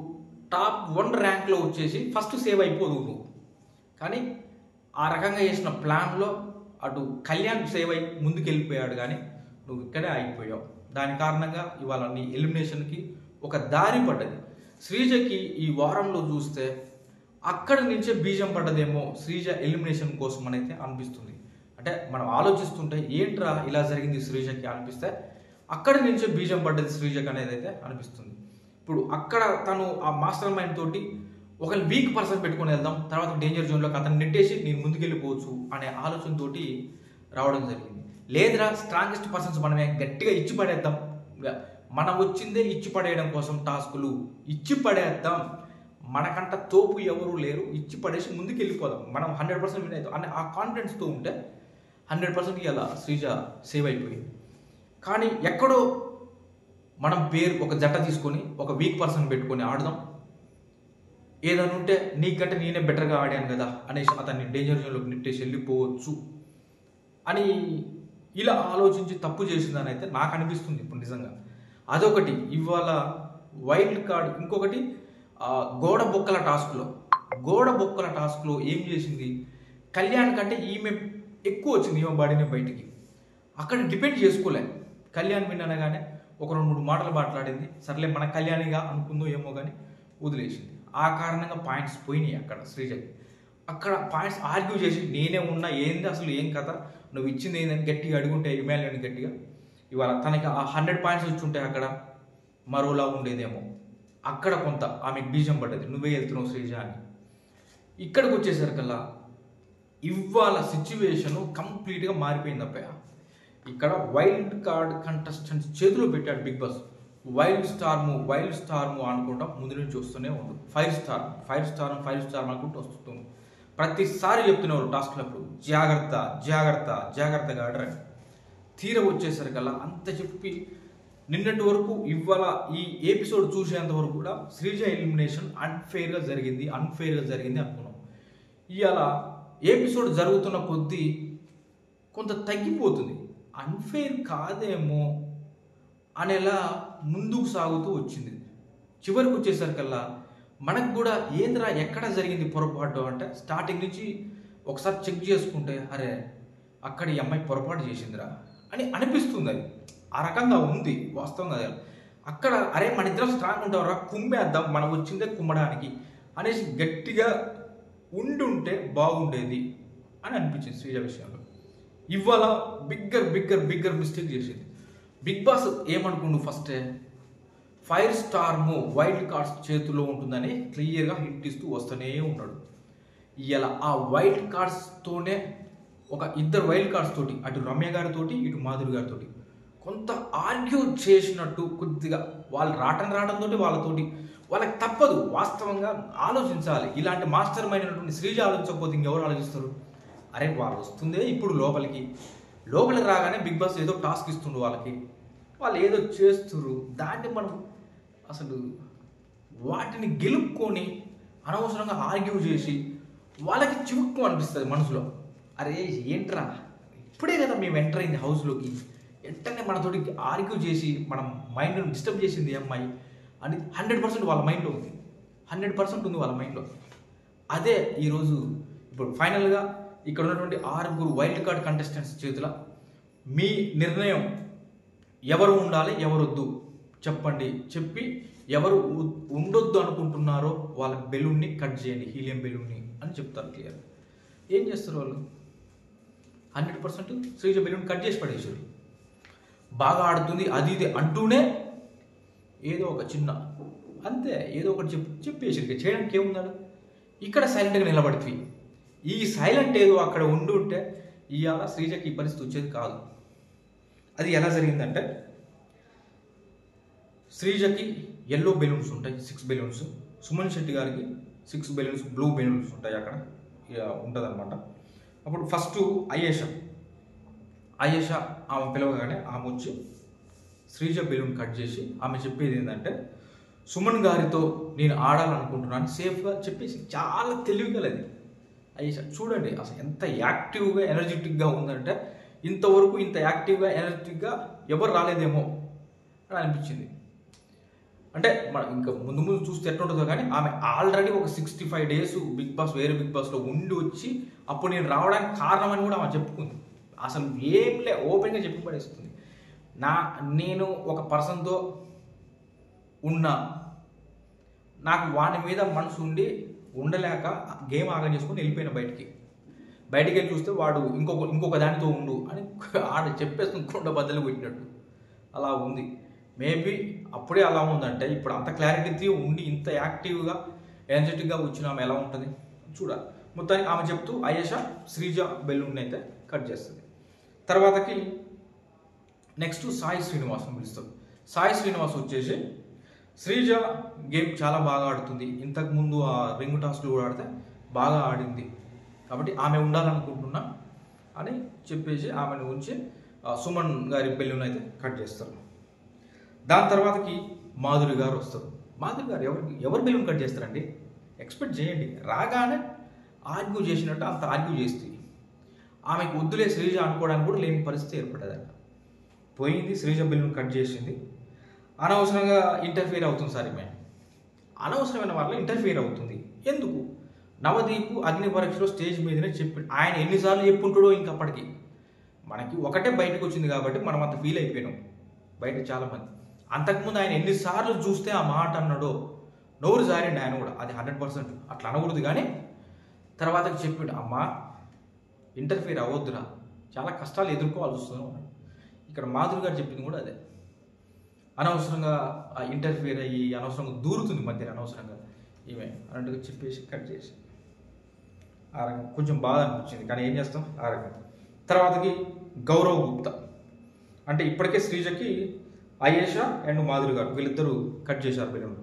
టాప్ 1 ర్యాంక్లో వచ్చేసి ఫస్ట్ సేవ్ అయిపోదు నువ్వు. కానీ ఆ రకంగా చేసిన ప్లాన్లో అటు కళ్యాణ్ సేవ్ అయి ముందుకు వెళ్ళిపోయాడు, కానీ నువ్వు ఇక్కడే ఆగిపోయావు. దాని కారణంగా ఇవాళ నీ ఎలిమినేషన్కి ఒక దారి పడ్డది. శ్రీజకి ఈ వారంలో చూస్తే అక్కడి నుంచే బీజం పడ్డదేమో శ్రీజ ఎలిమినేషన్ కోసం అనేది అనిపిస్తుంది. అంటే మనం ఆలోచిస్తుంటే ఏంట్రా ఇలా జరిగింది శ్రీజకి అనిపిస్తే అక్కడి నుంచే బీజం పడ్డది శ్రీజకి అనేది అయితే అనిపిస్తుంది. ఇప్పుడు అక్కడ తను ఆ మాస్టర్ మైండ్ తోటి ఒక వీక్ పర్సన్ పెట్టుకుని వెళ్దాం, తర్వాత డేంజర్ జోన్లోకి అతను నెట్టేసి నేను ముందుకెళ్ళిపోవచ్చు అనే ఆలోచనతోటి రావడం జరిగింది. లేదురా స్ట్రాంగెస్ట్ పర్సన్స్ మనమే గట్టిగా ఇచ్చి పడేద్దాం, మనం వచ్చిందే ఇచ్చి పడేయడం కోసం, టాస్కులు ఇచ్చి పడేద్దాం, మనకంట తోపు ఎవరు లేరు, ఇచ్చి పడేసి ముందుకు వెళ్ళిపోదాం, మనం 100% విన్ అవుతాం అనే ఆ కాన్ఫిడెన్స్తో ఉంటే 100% ఇలా శ్రీజ సేవ్ అయిపోయింది. కానీ ఎక్కడో మనం ఒక జట్ట తీసుకొని ఒక వీక్ పర్సన్ పెట్టుకొని ఆడదాం, ఏదైనా ఉంటే నీకంటే నేనే బెటర్గా ఆడాను కదా అనేసి అతన్ని డేంజర్ జోన్లోకి నెట్టేసి వెళ్ళిపోవచ్చు అని ఇలా ఆలోచించి తప్పు చేసిందని అయితే నాకు అనిపిస్తుంది ఇప్పుడు నిజంగా. అదొకటి. ఇవాళ వైల్డ్ కార్డ్ ఇంకొకటి గోడ బొక్కల టాస్క్లో ఏం చేసింది, కళ్యాణ్ కంటే ఈమె ఎక్కువ వచ్చింది, ఈమె బాడీని బయటికి. అక్కడ డిపెండ్ చేసుకోలే, కళ్యాణ్ విన్ అనగానే ఒక 2-3 మాటలు మాట్లాడింది, సర్లే మన కళ్యాణిగా అనుకుందో ఏమో కానీ వదిలేసింది. ఆ కారణంగా పాయింట్స్ పోయినాయి అక్కడ శ్రీజకి. అక్కడ పాయింట్స్ ఆర్గ్యూ చేసి నేనే ఉన్నా, ఏంది అసలు ఏం కథ, నువ్వు ఇచ్చింది ఏందని గట్టిగా అడుగుంటే హిమాలయన్ గట్టిగా ఇవాళ తనకి ఆ 100 పాయింట్స్ వచ్చి ఉంటే అక్కడ మరోలా ఉండేదేమో. అక్కడ కొంత ఆమెకు బీజం పడ్డది, నువ్వే వెళ్తున్నావు శ్రీజ అని. ఇక్కడికి వచ్చేసరికల్లా ఇవాళ సిచ్యువేషను కంప్లీట్గా మారిపోయింది అబ్బాయి. ఇక్కడ వైల్డ్ కార్డ్ కంటెస్టెంట్స్ చేతిలో పెట్టాడు బిగ్ బాస్. వైల్డ్ స్టార్ము అనుకుంటా ముందు నుంచి వస్తూనే ఉండు, 5 స్టార్ అనుకుంటూ వస్తుంది. ప్రతిసారి చెప్తున్నారు టాస్క్లప్పుడు జాగ్రత్తగా ఆడరని. తీర వచ్చేసరికల్లా అంత చెప్పి నిన్నటి వరకు ఇవాళ ఈ ఎపిసోడ్ చూసేంత వరకు కూడా శ్రీజ ఎలిమినేషన్ అన్ఫెయిర్గా జరిగింది అనుకున్నాం. ఇవాళ ఎపిసోడ్ జరుగుతున్న కొద్దీ కొంత తగ్గిపోతుంది, అన్ఫెయిర్ కాదేమో అనేలా ముందుకు సాగుతూ వచ్చింది. చివరికి వచ్చేసరికల్లా మనకు కూడా ఏంద్రా ఎక్కడ జరిగింది పొరపాటు అంటే స్టార్టింగ్ నుంచి ఒకసారి చెక్ చేసుకుంటే అరే అక్కడ ఈ అమ్మాయి పొరపాటు చేసిందిరా అని అనిపిస్తుంది. అది ఆ రకంగా ఉంది వాస్తవంగా. అక్కడ అరే మన ఇద్దరం స్ట్రాంగ్ ఉంటారా, కుమ్మేద్దాం, మనం వచ్చిందే కుమ్మడానికి అనేసి గట్టిగా ఉండుంటే బాగుండేది అని అనిపించింది శ్రీజ విషయంలో. ఇవాళ బిగ్గర్ మిస్టేక్ చేసింది. బిగ్ బాస్ ఏమనుకుండు, ఫస్టే 5 స్టార్ వైల్డ్ కార్డ్స్ చేతిలో ఉంటుందని క్లియర్గా హింట్ ఇస్తూ వస్తూనే ఉన్నాడు. ఇలా ఆ వైల్డ్ కార్డ్స్తోనే ఒక ఇద్దరు వైల్డ్ కార్డ్స్ తోటి, అటు రమ్య గారితో ఇటు మాధురి గారితో కొంత ఆర్గ్యూ చేసినట్టు, కొద్దిగా వాళ్ళు రావడంతో వాళ్ళకి తప్పదు. వాస్తవంగా ఆలోచించాలి. ఇలాంటి మాస్టర్ మైండ్ అయినటువంటి శ్రీజ ఆలోచించకపోతే ఇంకెవరు ఆలోచిస్తారు? అరే వాళ్ళు వస్తుందే ఇప్పుడు లోపలికి రాగానే బిగ్ బాస్ ఏదో టాస్క్ ఇస్తుండు వాళ్ళకి, వాళ్ళు ఏదో చేస్తున్నారు. దాన్ని మనం అసలు వాటిని గెలుపుకొని అనవసరంగా ఆర్గ్యూ చేసి వాళ్ళకి చివుక్కు అనిపిస్తుంది మనసులో. అరే ఏంట్రా, ఇప్పుడే కదా మేము ఎంటర్ అయింది హౌస్లోకి, వెంటనే మనతోటి ఆర్గ్యూ చేసి మనం మైండ్ని డిస్టర్బ్ చేసింది అమ్మాయి అని 100% వాళ్ళ మైండ్లో ఉంది. 100% ఉంది వాళ్ళ మైండ్లో. అదే ఈరోజు ఇప్పుడు ఫైనల్గా ఇక్కడ ఉన్నటువంటి 6 వైల్డ్ కార్డ్ కంటెస్టెంట్స్ చేతుల మీ నిర్ణయం, ఎవరు ఉండాలి ఎవరు వద్దు చెప్పండి. చెప్పి ఎవరు ఉండొద్దు అనుకుంటున్నారో వాళ్ళ బెలూన్ని కట్ చేయండి, హీలియం బెలూన్ని అని చెప్తారు క్లియర్. ఏం చేస్తారు వాళ్ళు? 100% శ్రీజ బెలూన్ కట్ చేసి పడేసారు. బాగా ఆడుతుంది అది ఇది అంటూనే ఏదో ఒక చిన్న అంతే ఏదో ఒకటి చెప్పేసి చేయడానికి ఏముందా? ఇక్కడ సైలెంట్గా నిలబడితే ఈ సైలెంట్ ఏదో అక్కడ ఉంటే ఇవాళ శ్రీజకి ఈ పరిస్థితి వచ్చేది కాదు. అది ఎలా జరిగిందంటే, శ్రీజకి ఎల్లో బెలూన్స్ ఉంటాయి 6 బెలూన్స్, సుమన్ శెట్టి గారికి 6 బెలూన్స్ బ్లూ బెలూన్స్ ఉంటాయి అక్కడ ఉంటుంది అనమాట. అప్పుడు ఫస్ట్ అయేషా ఆమె పిలవగానే ఆమె వచ్చి శ్రీజ బెలూన్ కట్ చేసి ఆమె చెప్పేది ఏంటంటే, సుమన్ గారితో నేను ఆడాలనుకుంటున్నాను సేఫ్గా చెప్పేసి, చాలా తెలివిగలది అయేషా. చూడండి అసలు ఎంత యాక్టివ్గా ఎనర్జెటిక్గా ఉందంటే, ఇంతవరకు ఇంత యాక్టివ్గా ఎనర్జెటిక్గా ఎవరు రాలేదేమో అని అనిపించింది. అంటే మనం ఇంకా ముందు చూస్తే ఎట్లుంటుందో కానీ ఆమె ఆల్రెడీ ఒక 65 days బిగ్ బాస్ వేరే బిగ్ బాస్లో ఉండి వచ్చి అప్పుడు నేను రావడానికి కారణం అని కూడా ఆమె చెప్పుకుంది. అసలు ఏంలే ఓపెన్గా చెప్పి పడేస్తుంది. నేను ఒక పర్సన్తో ఉన్నా, నాకు వాని మీద మనసు ఉండి ఉండలేక గేమ్ ఆగం చేసుకుని వెళ్ళిపోయిన బయటికి వెళ్ళి చూస్తే వాడు ఇంకొక దానితో ఉండు అని ఆడ చెప్పేసుకుని కొండ బద్దలు పెట్టినట్టు అలా ఉంది. మేబీ అప్పుడే అలా ఉందంటే ఇప్పుడు అంత క్లారిటీ ఉండి ఇంత యాక్టివ్గా ఎనర్జెటిక్గా వచ్చిన ఆమె ఎలా ఉంటుంది చూడాలి. మొత్తానికి ఆమె చెప్తూ అయేషా శ్రీజ బెలూన్ అయితే కట్ చేస్తుంది. తర్వాతకి నెక్స్ట్ సాయి శ్రీనివాస్ని పిలుస్తాం. సాయి శ్రీనివాస్ వచ్చేసి శ్రీజ గేమ్ చాలా బాగా ఆడుతుంది, ఇంతకుముందు ఆ రింగ్ టాస్క్లు కూడా ఆడితే బాగా ఆడింది కాబట్టి ఆమె ఉండాలనుకుంటున్నా అని చెప్పేసి ఆమెను ఉంచి సుమన్ గారి బెలూన్ అయితే కట్ చేస్తారు. దాని తర్వాతకి మాధురి గారు వస్తారు. మాధురి గారు ఎవరు బెలూన్ కట్ చేస్తారండి? ఎక్స్పెక్ట్ చేయండి, రాగానే ఆర్గ్యూ చేసినట్టు అంత ఆర్గ్యూ చేస్తుంది. ఆమెకు వద్దులే శ్రీజ అనుకోవడానికి కూడా లేని పరిస్థితి ఏర్పడేదంట. పోయింది, శ్రీజ బెలూన్ కట్ చేసింది. అనవసరంగా ఇంటర్ఫియర్ అవుతుంది సార్, ఈమె అనవసరమైన వాళ్ళ ఇంటర్ఫియర్ అవుతుంది. ఎందుకు? నవదీప్ అగ్ని పరీక్షలో స్టేజ్ మీదనే చెప్పి ఆయన ఎన్నిసార్లు చెప్పుంటాడో ఇంకప్పటికి మనకి ఒకటే బయటకు వచ్చింది కాబట్టి మనం అంత ఫీల్ అయిపోయినాం. బయట చాలామంది అంతకుముందు ఆయన ఎన్నిసార్లు చూస్తే ఆ మాట అన్నాడో నోరు జారిండి ఆయన కూడా, అది 100% అట్లా అనకూడదు. కానీ తర్వాతకి చెప్పిండు, అమ్మా ఇంటర్ఫియర్ అవ్వద్దురా, చాలా కష్టాలు ఎదుర్కోవాల్సి వస్తుంది. ఇక్కడ మాధురి గారు చెప్పింది కూడా అదే, అనవసరంగా ఇంటర్ఫియర్ అయ్యి అనవసరంగా దూరుతుంది మధ్యన అనవసరంగా ఈమె అన్నట్టుగా చెప్పేసి కట్ చేసి ఆ రకం కొంచెం బాధ అనిపించింది. కానీ ఏం చేస్తాం ఆ రకం. తర్వాతకి గౌరవ్ గుప్తా, అంటే ఇప్పటికే శ్రీజకి అయేషా అండ్ మాధురి గారు వీళ్ళిద్దరూ కట్ చేశారు బెలూన్.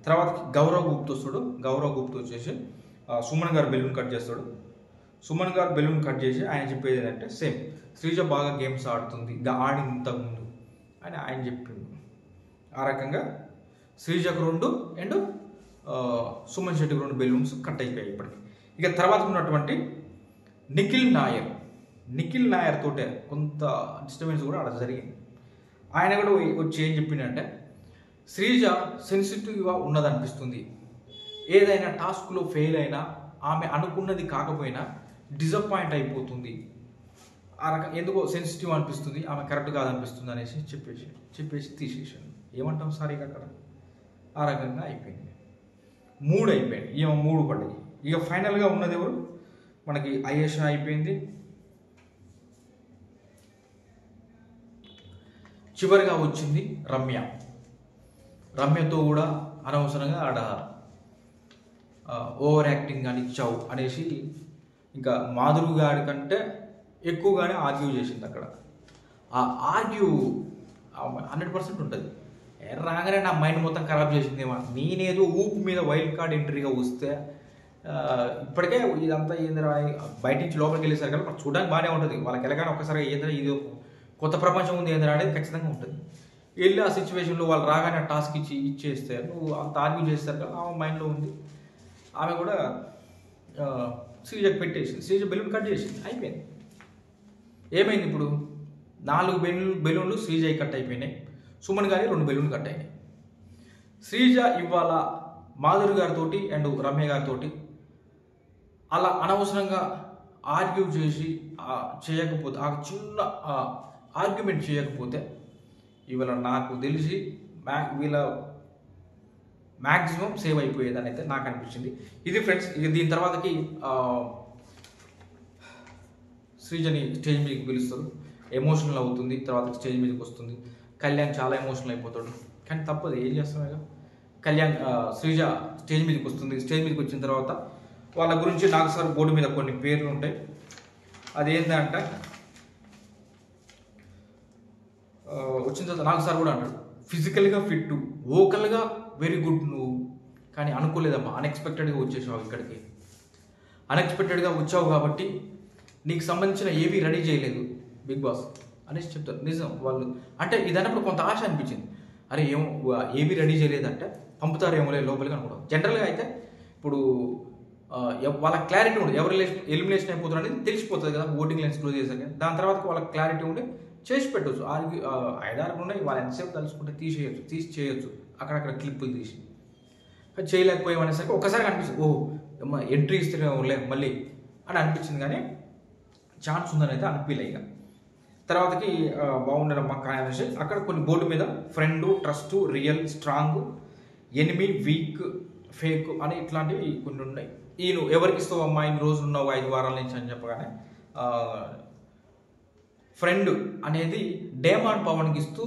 తర్వాతకి గౌరవ్ గుప్తా వస్తాడు. గౌరవ్ గుప్తా వచ్చేసి సుమన్ గారు బెలూన్ కట్ చేస్తాడు. సుమన్ గారు బెలూన్ కట్ చేసి ఆయన చెప్పేది ఏంటంటే, సేమ్ శ్రీజ బాగా గేమ్స్ ఆడుతుంది, ఆడింది ఇంతకుముందు అని ఆయన చెప్పిండు. ఆ రకంగా శ్రీజకు 2 అండ్ సుమన్ శెట్టికి 2 బెలూన్స్ కట్ అయిపోయాయి ఇప్పటికి. ఇక తర్వాత ఉన్నటువంటి నిఖిల్ నాయర్ తోటే కొంత డిస్టర్బెన్స్ కూడా అలా జరిగింది. ఆయన కూడా వచ్చి ఏం చెప్పిండంటే, శ్రీజ సెన్సిటివ్గా ఉన్నదనిపిస్తుంది, ఏదైనా టాస్క్లో ఫెయిల్ అయినా ఆమె అనుకున్నది కాకపోయినా డిసప్పాయింట్ అయిపోతుంది, ఆ రకం ఎందుకో సెన్సిటివ్ అనిపిస్తుంది, ఆమె కరెక్ట్ కాదనిపిస్తుంది అనేసి చెప్పేసి తీసేసాను. ఏమంటాం సార్ ఇక అక్కడ ఆ రకంగా అయిపోయింది. 3 అయిపోయాయి, ఏమో 3 పడ్డాయి. ఇక ఫైనల్గా ఉన్నది ఎవరు, మనకి అయేషా అయిపోయింది. చివరిగా వచ్చింది రమ్య. రమ్యతో కూడా అనవసరంగా ఆడ ఓవర్ యాక్టింగ్ కానీ ఇచ్చావు అనేసి ఇంకా మాధురి గారి కంటే ఎక్కువగానే ఆర్గ్యూ చేసింది అక్కడ. ఆ ఆర్గ్యూ 100% ఉంటుంది. రాగానే నా మైండ్ మొత్తం ఖరాబ్ చేసిందేమో. నేనేదో ఊపు మీద వైల్డ్ కార్డ్ ఎంట్రీగా వస్తే ఇప్పటికే ఇదంతా ఏందిరా బయట నుంచి లోపలికి వెళ్ళేసరికి కదా చూడడానికి బాగానే ఉంటుంది. వాళ్ళకి వెళ్ళగానే ఒక్కసారిగా ఏంద్రా ఇది కొత్త ప్రపంచం ఉంది ఏంద్రా అనేది ఖచ్చితంగా ఉంటుంది. వెళ్ళి ఆ సిచ్యువేషన్లో వాళ్ళు రాగానే టాస్క్ ఇచ్చేస్తే నువ్వు అంత ఆర్గ్యూ చేస్తారు కదా ఆమె మైండ్లో ఉంది. ఆమె కూడా శ్రీజకు పెట్టేసింది, శ్రీజ బెలూన్ కట్ చేసింది, అయిపోయింది. ఏమైంది ఇప్పుడు 4 బెలూన్లు శ్రీజ కట్ అయిపోయినాయి, సుమన్ గారి 2 బెలూన్లు కట్ అయినాయి. శ్రీజ ఇవాళ మాధురి గారితో అండ్ రమ్య గారితో అలా అనవసరంగా ఆర్గ్యూ చేసి చేయకపోతే ఆ చిన్న ఆర్గ్యుమెంట్ చేయకపోతే ఇవాళ నాకు తెలిసి వీళ్ళ మ్యాక్సిమం సేవ్ అయిపోయేదని అయితే నాకు అనిపించింది. ఇది ఫ్రెండ్స్. ఇక దీని తర్వాతకి శ్రీజని స్టేజ్ మీదకి పిలుస్తారు, ఎమోషనల్ అవుతుంది, తర్వాత స్టేజ్ మీదకి వస్తుంది. కళ్యాణ్ చాలా ఎమోషనల్ అయిపోతాడు, కానీ తప్పదు, ఏం చేస్తాం ఇక. కళ్యాణ్ శ్రీజ స్టేజ్ మీదకి వస్తుంది. స్టేజ్ మీదకి వచ్చిన తర్వాత వాళ్ళ గురించి నాకు సార్ బోర్డు మీద కొన్ని పేర్లు ఉంటాయి. అదేంటంటే వచ్చిన తర్వాత నాకు సార్ కూడా అంటాడు, ఫిజికల్గా ఫిట్, వోకల్గా వెరీ గుడ్ నువ్వు, కానీ అనుకోలేదమ్మా, అన్ఎక్స్పెక్టెడ్గా వచ్చేసావు ఇక్కడికి. అన్ఎక్స్పెక్టెడ్గా వచ్చావు కాబట్టి నీకు సంబంధించిన ఏవి రెడీ చేయలేదు బిగ్ బాస్ అనేసి చెప్తారు. నిజం, వాళ్ళు అంటే ఇదన్నప్పుడు కొంత ఆశ అనిపించింది. అరే ఏమో ఏవి రెడీ చేయలేదంటే పంపుతారేమో లోపలికి అనుకోవడం. జనరల్గా అయితే ఇప్పుడు వాళ్ళ క్లారిటీ ఉండదు, ఎవరు ఎలిమినేషన్ అయిపోతారు అనేది తెలిసిపోతుంది కదా ఓటింగ్ లైన్స్ క్లోజ్ చేశాక. దాని తర్వాత వాళ్ళకి క్లారిటీ ఉండి చేసి పెట్టవచ్చు. 5-6 ఉన్నాయి, వాళ్ళు ఎంతసేపు తలుచుకుంటే తీసి చేయొచ్చు, అక్కడక్కడ క్లిప్పులు తీసి. చేయలేకపోయామనేసరికి ఒకసారి అనిపిస్తుంది, ఓ ఎంట్రీ ఇస్తే మళ్ళీ అని అనిపించింది, కానీ ఛాన్స్ ఉందని అయితే అనిపించలే. ఇక తర్వాతకి బాగుండడం కానీ అనేసి అక్కడ కొన్ని బోర్డు మీద friend, trust, real, strong, enemy, week, fake అని ఇట్లాంటివి కొన్ని ఉన్నాయి. నువ్వు ఎవరికి ఇస్తావు అమ్మా, ఇన్ని రోజులు ఉన్నావు 5 వారాల నుంచి అని చెప్పగానే ఫ్రెండ్ అనేది డేమాన్ పవన్కి ఇస్తూ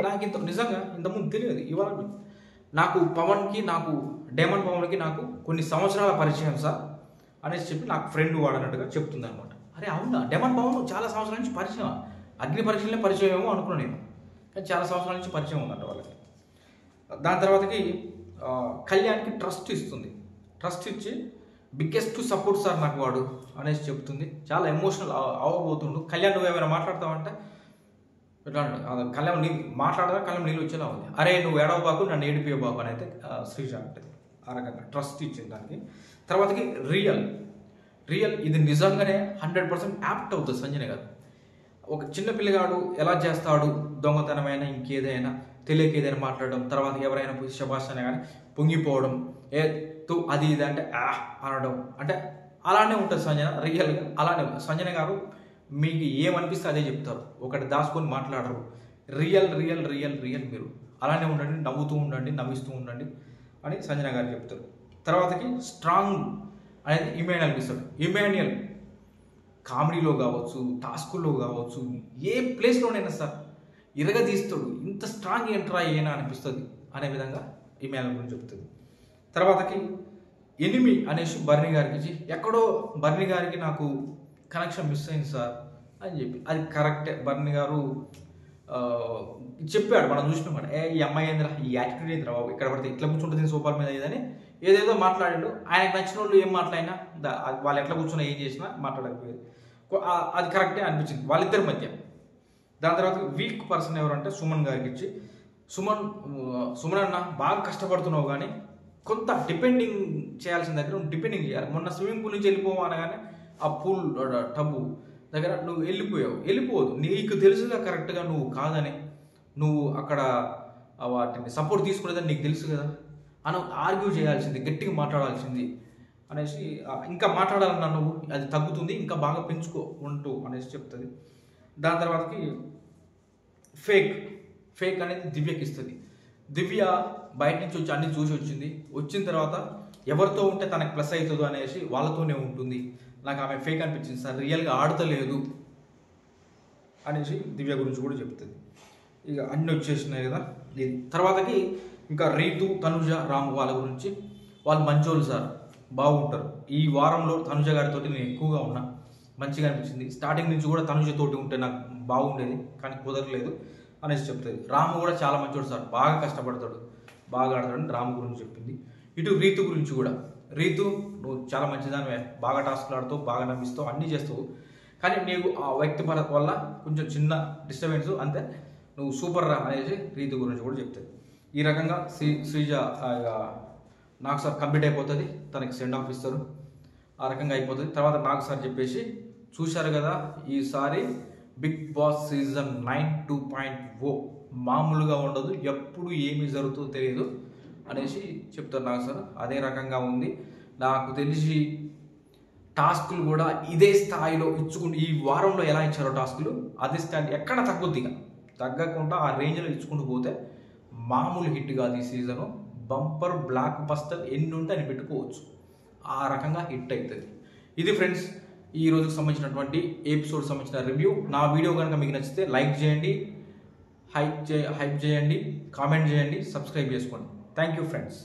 నాకు నిజంగా ఇంతకుముందు తెలియదు. ఇవాళ నాకు డేమాన్ పవన్కి నాకు కొన్ని సంవత్సరాల పరిచయం సార్ అనేసి చెప్పి నాకు ఫ్రెండ్ వాడనట్టుగా చెప్తుంది అనమాట. అరే అవునా, డేమాన్ పవన్ చాలా సంవత్సరాల నుంచి పరిచయం, అగ్ని పరీక్షలనే పరిచయం ఏమో అనుకున్నాను నేను, కానీ చాలా సంవత్సరాల నుంచి పరిచయం ఉందంట వాళ్ళకి. దాని తర్వాతకి కళ్యాణ్కి ట్రస్ట్ ఇస్తుంది. ట్రస్ట్ ఇచ్చి బిగ్గెస్ట్ సపోర్ట్ సార్ నాకు వాడు అనేసి చెప్తుంది. చాలా ఎమోషనల్ అవ్వబోతుండు. కళ్యాణ్ నువ్వు ఏమైనా మాట్లాడతావంటే ఇట్లా కళ్యాణ్ మాట్లాడదా కళ్యాణ్ నీళ్ళు వచ్చేలా ఉంది. అరే నువ్వు ఏడవబాకు, నన్ను ఏడిపోయేబాకు అని అయితే శ్రీజ అంటది. ఆ రకంగా ట్రస్ట్ ఇచ్చింది దానికి. తర్వాతకి రియల్ ఇది నిజంగానే 100% యాప్ట్ అవుతుంది సంజయ్ గారు. ఒక చిన్న పిల్లగాడు ఎలా చేస్తాడు దొంగతనమైనా ఇంకేదైనా తెలియక ఏదైనా మాట్లాడడం, తర్వాత ఎవరైనా పోయి శబాష్ అనే కానీ పొంగిపోవడం, అది ఇది అంటే అనడం, అంటే అలానే ఉంటుంది సంజన. రియల్గా అలానే సంజన గారు మీకు ఏమనిపిస్తే అదే చెప్తారు, ఒకటి దాచుకొని మాట్లాడరు. రియల్ మీరు అలానే ఉండండి, నవ్వుతూ ఉండండి, నవ్విస్తూ ఉండండి అని సంజన గారు చెప్తారు. తర్వాతకి స్ట్రాంగ్ అనేది ఇమాన్యుయల్ ఇస్తాడు. ఇమాన్యుయల్ కామెడీలో కావచ్చు, టాస్కుల్లో కావచ్చు, ఏ ప్లేస్లోనైనా సార్ ఇరగదీస్తాడు. ఇంత స్ట్రాంగ్ ఎంట్రా ఏనా అనిపిస్తుంది అనే విధంగా ఇమాన్యుయల్ గురించి చెప్తుంది. తర్వాతకి ఎనిమి అనేసి బర్నీ గారికి ఎక్కడో బర్నీ గారికి నాకు కనెక్షన్ మిస్ అయింది సార్ అని చెప్పి, అది కరెక్టే. బర్నీ గారు చెప్పాడు, మనం చూసినాం కదా, ఈ అమ్మాయి ఏందిరా, ఈ యాటిట్యూడ్ ఏందిరా బాబు, ఇక్కడ పడితే ఇట్లా కూర్చుంటుంది సోఫాల మీద ఏదని ఏదేదో మాట్లాడాడు. ఆయనకు నచ్చిన వాళ్ళు ఏం మాట్లాడినా వాళ్ళు ఎట్లా కూర్చున్నా ఏం చేసినా మాట్లాడకపోయేది. అది కరెక్టే అనిపించింది వాళ్ళిద్దరి మధ్య. దాని తర్వాత వీక్ పర్సన్ ఎవరంటే సుమన్ గారికి ఇచ్చి, సుమన్ అన్న బాగా కష్టపడుతున్నావు కానీ కొంత డిపెండింగ్ చేయాల్సిన దగ్గర నువ్వు డిపెండింగ్ చేయాలి. మొన్న స్విమ్మింగ్ పూల్ నుంచి వెళ్ళిపోవనగానే ఆ పూల్ టబ్బు దగ్గర నువ్వు వెళ్ళిపోవద్దు. నీకు తెలుసుగా కరెక్ట్గా నువ్వు కాదని, నువ్వు అక్కడ వాటిని సపోర్ట్ తీసుకునేదని నీకు తెలుసు కదా అని ఆర్గ్యూ చేయాల్సింది, గట్టిగా మాట్లాడాల్సింది అనేసి, ఇంకా మాట్లాడాలన్నా నువ్వు అది తగ్గుతుంది, ఇంకా బాగా పెంచుకో ఉంటూ అనేసి చెప్తుంది. దాని తర్వాతకి ఫేక్ అనేది దివ్యకి ఇస్తుంది. దివ్య బయట నుంచి వచ్చి అన్ని చూసి వచ్చింది. వచ్చిన తర్వాత ఎవరితో ఉంటే తనకు ప్లస్ అవుతుందో అనేసి వాళ్ళతోనే ఉంటుంది. నాకు ఆమె ఫేక్ అనిపించింది సార్, రియల్గా ఆడతలేదు అనేసి దివ్య గురించి కూడా చెప్తుంది. ఇక అన్నీ వచ్చేసినాయి కదా. ఇది తర్వాతకి ఇంకా రీతు, తనుజ, రాము వాళ్ళ గురించి, వాళ్ళు మంచోళ్ళు సార్, బాగుంటారు. ఈ వారంలో తనుజ గారితో నేను ఎక్కువగా ఉన్నా, మంచిగా అనిపించింది. స్టార్టింగ్ నుంచి కూడా తనుజతోటి ఉంటే నాకు బాగుండేది, కానీ కుదరలేదు అనేసి చెప్తుంది. రాము కూడా చాలా మంచోడు సార్, బాగా కష్టపడతాడు, బాగా ఆడతాడని రాము గురించి చెప్పింది. ఇటు రీతు గురించి కూడా, రీతు నువ్వు చాలా మంచిదానివే, బాగా టాస్క్లు ఆడుతావు, బాగా నమ్మిస్తావు, అన్నీ చేస్తావు, కానీ నీకు ఆ వ్యక్తిపరత వల్ల కొంచెం చిన్న డిస్టర్బెన్స్ అంతే, నువ్వు సూపర్ రా అనేసి రీతు గురించి కూడా చెప్తుంది. ఈ రకంగా శ్రీజ నాకు సార్ కంప్లీట్ అయిపోతుంది, తనకి సెండ్ ఆఫ్ ఇస్తారు, ఆ రకంగా అయిపోతుంది. తర్వాత నాకు సార్ చెప్పేసి చూశారు కదా ఈసారి బిగ్ బాస్ సీజన్ 9 2.0 మామూలుగా ఉండదు, ఎప్పుడు ఏమి జరుగుతుందో తెలియదు అనేసి చెప్తారు నాకు సార్. అదే రకంగా ఉంది. నాకు తెలిసి టాస్కులు కూడా ఇదే స్థాయిలో ఇచ్చుకుంటూ, ఈ వారంలో ఎలా ఇచ్చారో టాస్కులు అదే స్థాయి, ఎక్కడ తగ్గుద్దిగా తగ్గకుండా ఆ రేంజ్లో ఇచ్చుకుంటూ పోతే మామూలు హిట్ కాదు ఈ సీజను. బంపర్ బ్లాక్ బస్టర్ ఎన్ని ఉంటే అని పెట్టుకోవచ్చు, ఆ రకంగా హిట్ అవుతుంది. ఇది ఫ్రెండ్స్ ఈ రోజుకి సంబంధించినటువంటి ఎపిసోడ్ సంబంధించిన రివ్యూ. నా వీడియో కనుక మీకు నచ్చితే లైక్ చేయండి, హైప్ చేయండి, కామెంట్ చేయండి, సబ్స్క్రైబ్ చేసుకోండి. Thank you friends.